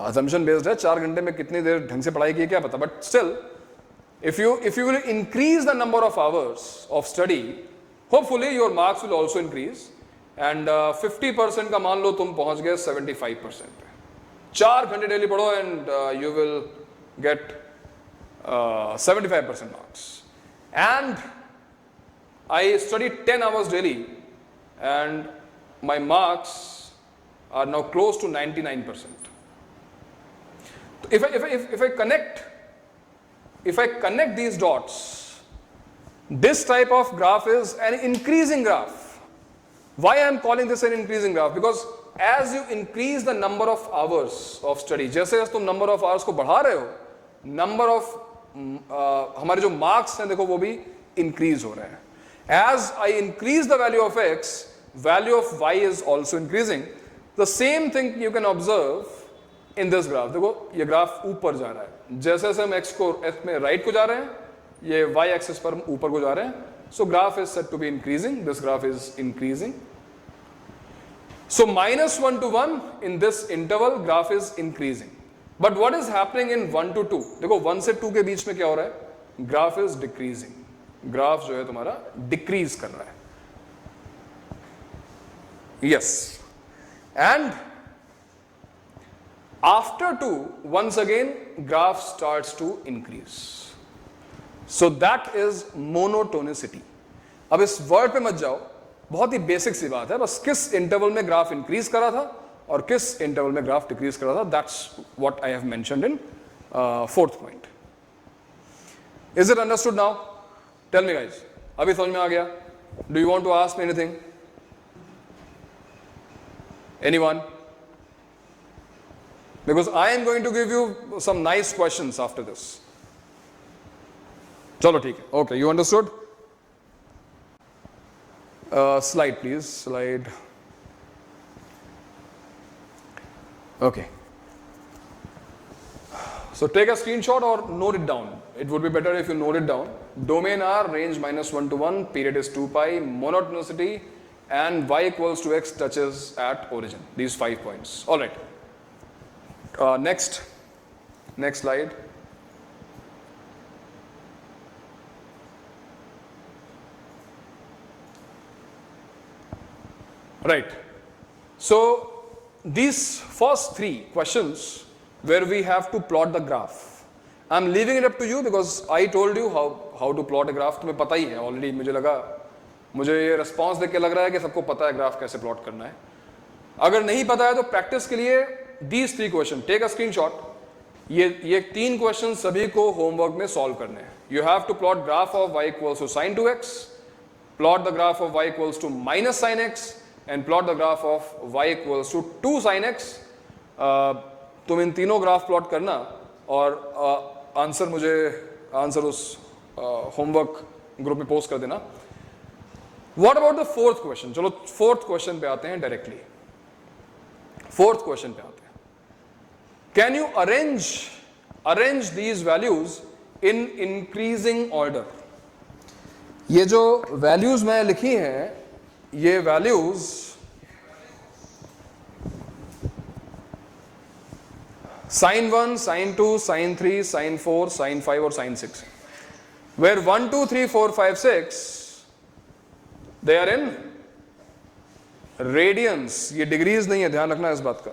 assumption बेस्ड है, 4 घंटे में कितनी देर ढंग से पढ़ाई की है क्या पता, but still if you will increase the number of hours of study, hopefully your marks will also increase, and 50% का मान लो तुम पहुंच गए 75% पे. 4 घंटे डेली पढ़ो and you will gate 75% marks. And I studied 10 hours daily and my marks are now close to 99%. If I connect these dots, this type of graph is an increasing graph. Why I am calling this an increasing graph? Because as you increase the number of hours of study, जैसे जैसे तुम number of hours को बढ़ा रहे हो, number of हमारे जो marks हैं देखो वो भी increase हो रहे हैं. As I increase the value of x, value of y is also increasing. The same thing you can observe in this graph. देखो ये ग्राफ ऊपर जा रहा है, जैसे जैसे हम x में राइट को जा रहे हैं, ये y एक्सिस पर हम ऊपर को जा रहे हैं. So graph is said to be increasing. This graph is increasing. So -1 to 1 in this interval graph is increasing. But what is happening in 1 to 2? देखो 1 से 2 के बीच में क्या हो रहा है? Graph is decreasing. ग्राफ जो है तुम्हारा डिक्रीज कर रहा है. Yes. And after 2, once again graph starts to increase. So that is monotonicity. अब इस वर्ड पे मत जाओ, बहुत ही बेसिक सी बात है, बस किस इंटरवल में ग्राफ इंक्रीज कर रहा था और किस इंटरवल में ग्राफ डिक्रीज कर रहा था. That's what I have mentioned in 4th point. Is it understood now? Tell me guys. अभी समझ में आ गया? Do you want to ask me anything? Anyone? Because I am going to give you some nice questions after this. चलो ठीक है. Okay, you understood? Slide please. Slide. Okay. So take a screenshot or note it down. It would be better if you note it down. Domain R, range -1 to 1, period is 2 pi, monotonicity, and y equals to x touches at origin. These 5 points. All right. Next slide. Right. So these first 3 questions where we have to plot the graph, I'm leaving it up to you because I told you how to plot a graph. तुम्हें पता ही है already. मुझे ये response देख के लग रहा है कि सबको पता है ग्राफ कैसे प्लॉट करना है. अगर नहीं पता है तो प्रैक्टिस के लिए these 3 questions, take a screenshot. ये 3 क्वेश्चन सभी को होमवर्क में सॉल्व करने हैं. You have to plot graph of y equals to sin 2x, plot the graph of y equals to minus sin x, and plot the graph of y equals to 2 sin x. तुम इन तीनों graph plot करना और answer उस homework group में post कर देना. What about the 4th question? चलो 4th question पे आते हैं डायरेक्टली. 4th क्वेश्चन पे आते हैं. Can you arrange these values in increasing order? ये जो वैल्यूज मैं लिखी हैं, ये values sin 1, sin 2, sin 3, sin 4, sin 5 और sin 6. Where 1, 2, 3, 4, 5, 6, they are in radians. ये डिग्रीज नहीं है, ध्यान रखना इस बात का.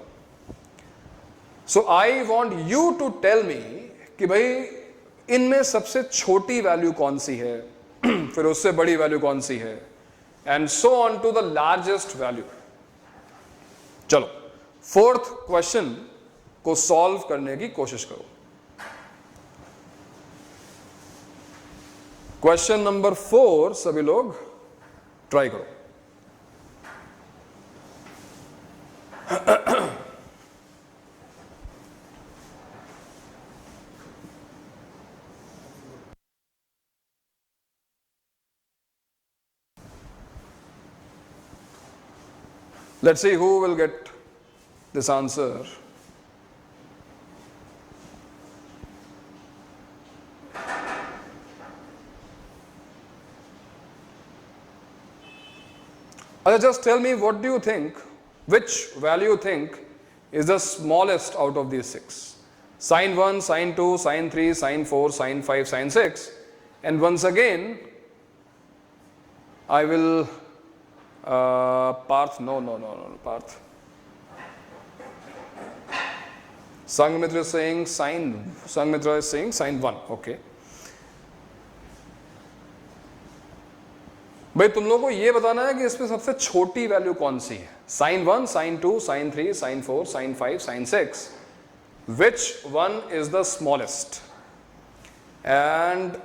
So I want you to tell me कि भाई इनमें सबसे छोटी वैल्यू कौन सी है, फिर उससे बड़ी वैल्यू कौन सी है, and so on to the largest value. चलो 4th क्वेश्चन को सॉल्व करने की कोशिश करो. क्वेश्चन नंबर 4 सभी लोग ट्राई करो. Let's see who will get this answer. Just tell me, what do you think, which value you think is the smallest out of these 6? Sin 1, sin 2, sin 3, sin 4, sin 5, sin 6. And once again, I will, Parth, no, Parth. Sangamitra is saying Sangamitra is saying sin 1, okay. भाई तुम लोगों को ये बताना है कि इसमें सबसे छोटी वैल्यू कौन सी है. sin 1, sin 2, sin 3, sin 4, sin 5, sin 6. Which one is the smallest? And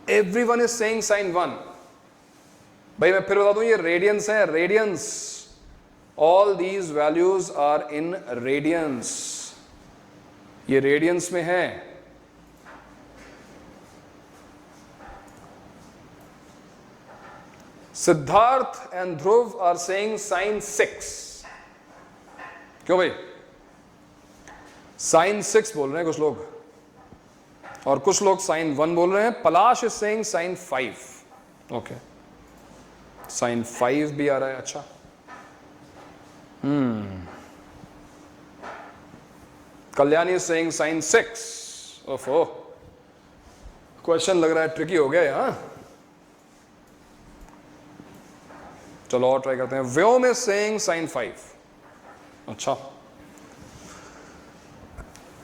everyone is saying sin 1. भाई मैं फिर बता दूं, ये रेडियंस है. Radians, all these values are in radians. ये रेडियंस में है. Siddharth and Dhruv are saying sin 6. क्यों भाई? sin 6 बोल रहे हैं कुछ लोग और कुछ लोग sin 1 बोल रहे हैं. Palash is saying sin 5. Okay. sin 5 भी आ रहा है. अच्छा. Kalyani is saying sin 6. ओफो, क्वेश्चन लग रहा है ट्रिकी हो गया यहाँ. चलो और ट्राई करते हैं. व्योम इज सेइंग sin 5. अच्छा.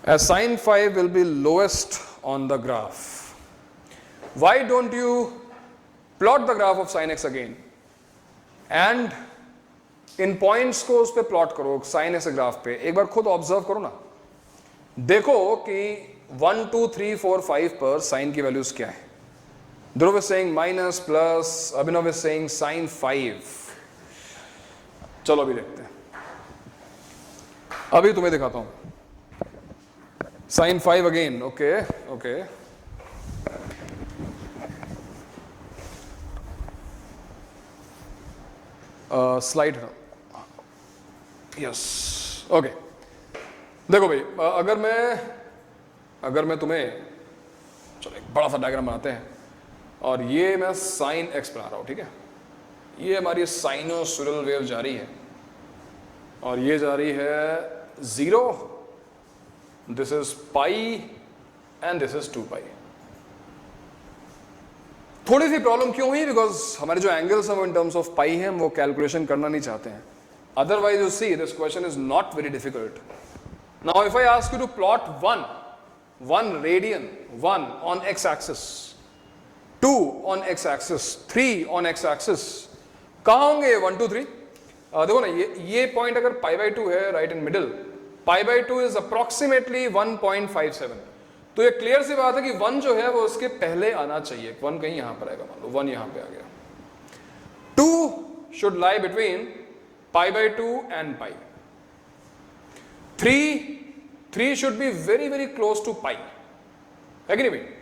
As sin 5 will be lowest on the graph, why don't you plot the graph of sin x again and in points को उस पे प्लॉट करो sin x ग्राफ पे. एक बार खुद ऑब्जर्व करो ना, देखो कि 1 2 3 4 5 पर साइन की वैल्यूज क्या है? Dhruv is saying minus plus, Abhinav is saying sine 5. चलो अभी देखते हैं, अभी तुम्हें दिखाता हूं. Sine 5 again. Okay okay, slide. Yes okay. देखो भाई, अगर मैं तुम्हें, चलो एक बड़ा सा डायग्राम बनाते हैं, और ये मैं साइन एक्स बना रहा हूं, ठीक है. ये हमारी साइनोसॉइडल वेव जा रही है, और ये जा रही है 0, this is pi and this is 2 पाई. थोड़ी सी प्रॉब्लम क्यों हुई? बिकॉज हमारे जो एंगल्स हैं वो इन टर्म्स ऑफ पाई हैं, हम वो कैलकुलेशन करना नहीं चाहते हैं. Otherwise, you see, this question is not very difficult. Now, if I ask you to plot 1 radian, 1 on x-axis, 2 on x-axis, 3 on x-axis, कहाँ होंगे 1 2 3? देखो ना, ये पॉइंट अगर पाई बाई 2 है, right in middle, pi by 2 is approximately 1.57. तो ये clear सी बात है कि 1 जो है वो उसके पहले आना चाहिए. 1 कहीं यहां पर आएगा, मान लो 1 यहां पे आ गया. 2 should lie between pi by 2 and pi. 3 should be very very close to pi. Agree with me?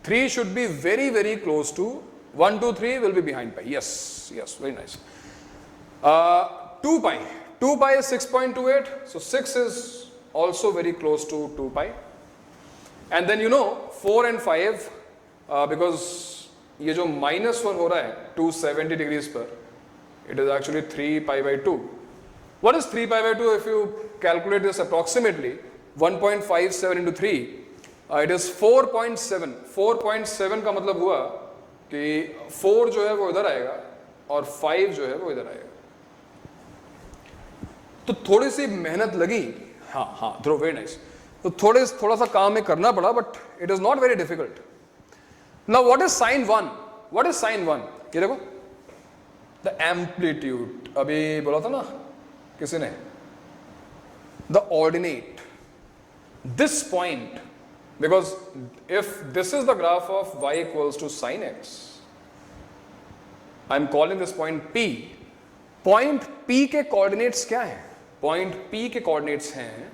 3 should be very very close to 1 2 3 will be behind pi. Yes, very nice. 2 pi is 6.28, so 6 is also very close to 2 pi. And then 4 and 5, because ये जो -1 हो रहा है 270 degrees पर, it is actually 3 pi by 2. What is 3 pi by 2? If you calculate this approximately, 1.57 into 3, it is 4.7. 4.7 का मतलब हुआ कि 4 जो है वो इधर आएगा और 5 जो है वो इधर आएगा. तो थोड़ी सी मेहनत लगी. हाँ ध्रुव, वेरी नाइस. तो थोड़ा सा काम में करना पड़ा, but it is not very difficult. Now what is sign 1? What is sign 1? ये देखो, द एम्पलीट्यूड, अभी बोला था ना किसी ने, the ordinate, this point, because if this is the graph of y equals to sine x, I am calling this point P. Point P के coordinates क्या है? पॉइंट P के कोऑर्डिनेट्स हैं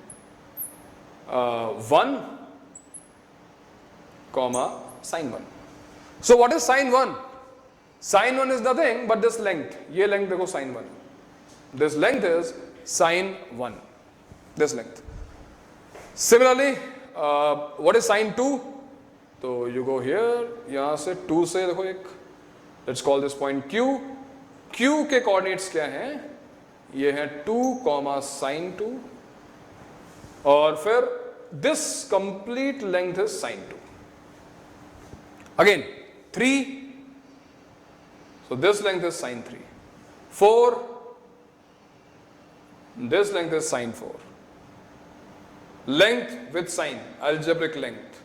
1, sin 1. So what is sin 1? Sin 1 is nothing but this length. ये length देखो sin 1. This length is sin 1. This length. Similarly, what is sin 2? तो you go here, यहाँ से 2 से देखो एक, let's call this point Q. Q के coordinates क्या हैं? ये है 2, sin 2. और फिर this complete length is sin 2. Again 3, so this length is sin 3. 4, this length is sin 4. Length with sign, algebraic length.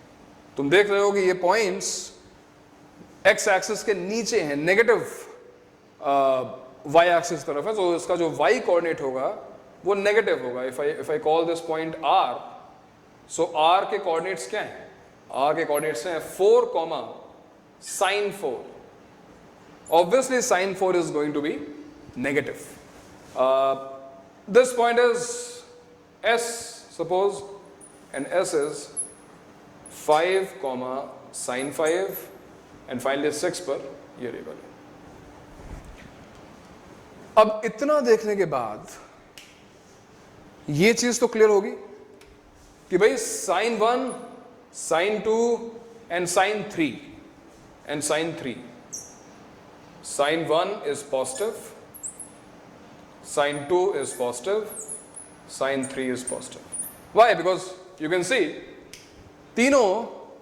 तुम देख रहे हो कि ये पॉइंट्स x एक्सिस के नीचे हैं, नेगेटिव y एक्सिस तरफ है, तो इसका जो y कोऑर्डिनेट होगा वो नेगेटिव होगा. If I call this point r, so r के कोऑर्डिनेट्स क्या हैं? r के कोऑर्डिनेट्स हैं 4, sin 4. Obviously sin 4 is going to be negative. This point is s, suppose, and s is 5, sin 5, and finally 6 पर ये रही value. अब इतना देखने के बाद ये चीज तो क्लियर होगी कि भाई sin 1, sin 2 and sin 3 and sin 3. Sin 1 is positive, sin 2 is positive, sin 3 is positive. Why? Because you can see तीनों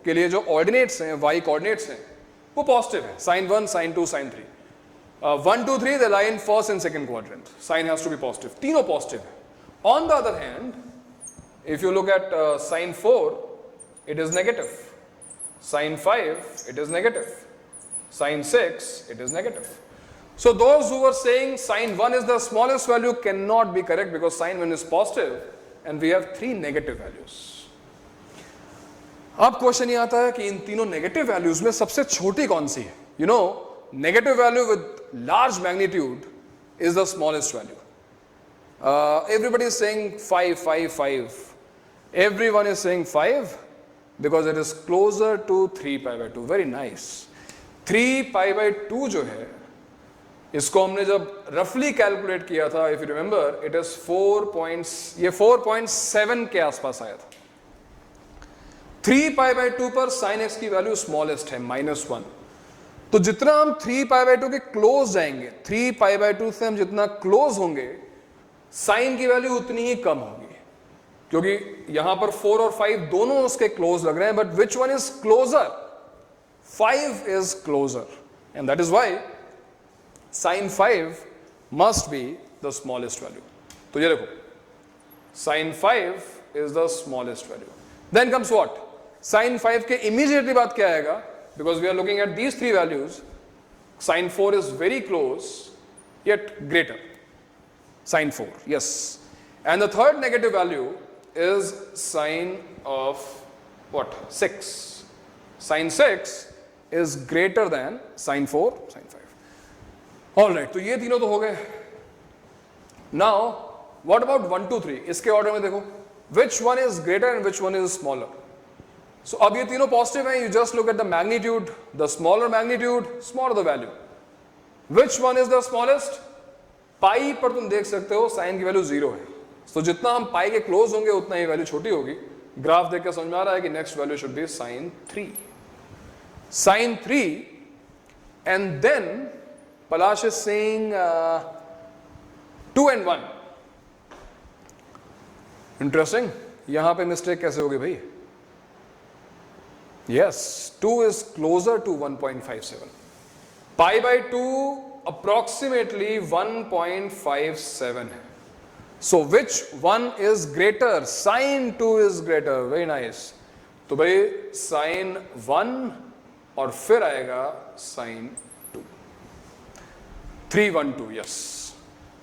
के लिए जो ऑर्डिनेट्स हैं, y कोऑर्डिनेट्स हैं, वो पॉजिटिव है. sin 1, sin 2, sin 3. 1 2 3 they lie in first and second quadrant. Sign has to be positive. तीनों positive है. On the other hand, if you look at sin 4, it is negative. Sin 5, it is negative. Sin 6, it is negative. So those who were saying sin 1 is the smallest value cannot be correct, because sin 1 is positive and we have 3 negative values. अब question ये आता है कि इन तीनों negative values में सबसे छोटी कौन सी है? You know, negative value with large magnitude is the smallest value. Everybody is saying 5, 5, 5. Everyone is saying 5 because it is closer to 3 pi by 2. Very nice. 3 pi by 2 जो है, इसको हमने जब रफली कैलकुलेट किया था, if you remember, it is 4.7 के आसपास आया था. 3 पाई बाई 2 पर साइन एक्स की वैल्यू स्मॉलेस्ट है -1. तो जितना हम 3 पाई बाई 2 के क्लोज जाएंगे, 3 पाई बाई 2 से हम जितना क्लोज होंगे, साइन की वैल्यू उतनी ही कम होगी, क्योंकि यहां पर 4 और 5 दोनों उसके क्लोज लग रहे हैं. But which one is closer? 5 is closer, and that is why sin 5 must be the smallest value. तो ये देखो, sin 5 is the smallest value. Then comes what? sin 5 के immediately बाद क्या आएगा? Because we are looking at these three values, sin 4 is very close yet greater. sin 4, yes. And the third negative value is sin of what? 6. sin 6 is greater than sin 4, sin 5. All right, तो ये तीनों तो हो गए. Now what about 1, 2, 3? इसके order में देखो, which one is greater and which one is smaller. So अब ये तीनों पॉजिटिव हैं. You just look at the magnitude, the smaller magnitude, smaller the value. Which one is the smallest? Pi पर तुम देख सकते हो साइन की वैल्यू 0 है. तो जितना हम पाई के क्लोज होंगे उतना ही वैल्यू छोटी होगी. ग्राफ देख के समझ में आ रहा है कि next value should be sin 3. sin 3 and then Palash is saying 2 and 1. Interesting. यहां पे मिस्टेक कैसे होगी भाई? Yes, 2 is closer to 1.57. Pi by 2 approximately 1.57 है. So which one is greater? Sin 2 is greater. Very nice. तो भाई sin 1 और फिर आएगा sin 3, 1, 2, yes.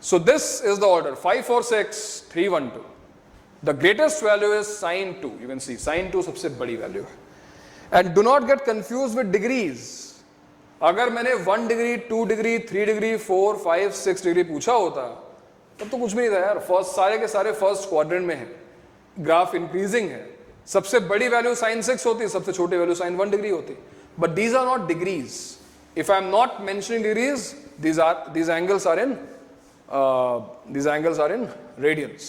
So this is the order: 5, 4, 6, 3, 1, 2. The greatest value is sin 2. You can see sin 2 सबसे बड़ी value है. And do not get confused with degrees. अगर मैंने 1 डिग्री, 2 डिग्री, 3 डिग्री, 4, 5, 6 डिग्री पूछा होता तब तो कुछ भी नहीं था यार. फर्स्ट सारे के सारे फर्स्ट क्वाड्रेंट में है, ग्राफ इंक्रीजिंग है. सबसे बड़ी वैल्यू sin 6 होती, सबसे छोटी वैल्यू sin 1 डिग्री होती. But these are not degrees. If I am not mentioning degrees, these angles are in radians.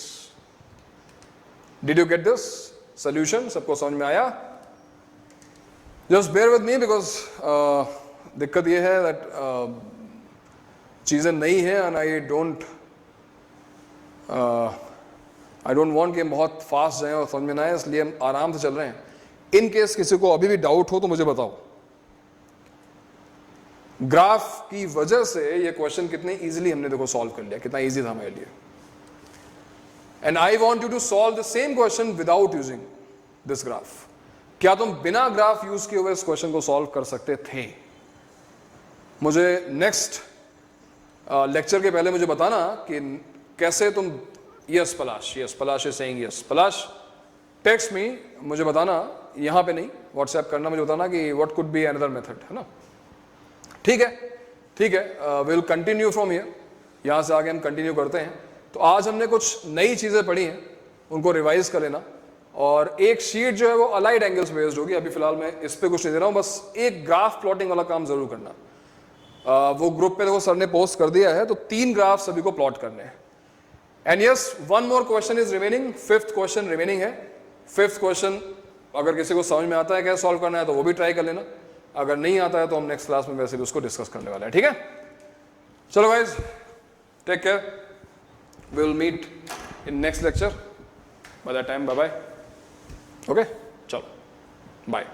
Did you get this solution? सबको समझ में आया? Just bear with me because दिक्कत ये है that चीजें नई हैं and I don't want कि हम बहुत फास्ट जाएं और समझ में ना आए, इसलिए हम आराम से चल रहे हैं. इन केस किसी को अभी भी डाउट हो तो मुझे बताओ. ग्राफ की वजह से ये क्वेश्चन कितने इजीली हमने देखो सॉल्व कर लिया, कितना इजी था हमारे लिए. And I want you to solve the same question without using this graph. क्या तुम बिना ग्राफ यूज किए हुए इस क्वेश्चन को सॉल्व कर सकते थे? मुझे नेक्स्ट लेक्चर के पहले मुझे बताना कि कैसे तुम. Yes Palash, yes Palash is saying yes. Palash text me, मुझे बताना, यहां पे नहीं, व्हाट्सएप करना, मुझे बताना कि what could be another method, है ना? ठीक है, ठीक है. Will continue from here. यहाँ से आगे हम कंटिन्यू करते हैं. तो आज हमने कुछ नई चीज़ें पढ़ी हैं, उनको रिवाइज कर लेना. और एक शीट जो है वो अलाइड एंगल्स बेस्ड होगी. अभी फिलहाल मैं इस पर कुछ नहीं दे रहा हूँ, बस एक ग्राफ प्लॉटिंग वाला काम जरूर करना. वो ग्रुप पे देखो सर ने पोस्ट कर दिया है, तो 3 ग्राफ सभी को प्लॉट करने हैं. And yes, 1 more question is remaining. 5th question remaining है. 5th क्वेश्चन अगर किसी को समझ में आता है कैसे सॉल्व करना है तो वो भी ट्राई कर लेना. अगर नहीं आता है तो हम नेक्स्ट क्लास में वैसे भी उसको डिस्कस करने वाले हैं. ठीक है, चलो guys, take care. We will meet in next lecture. By that time, bye bye. Okay, चलो बाय.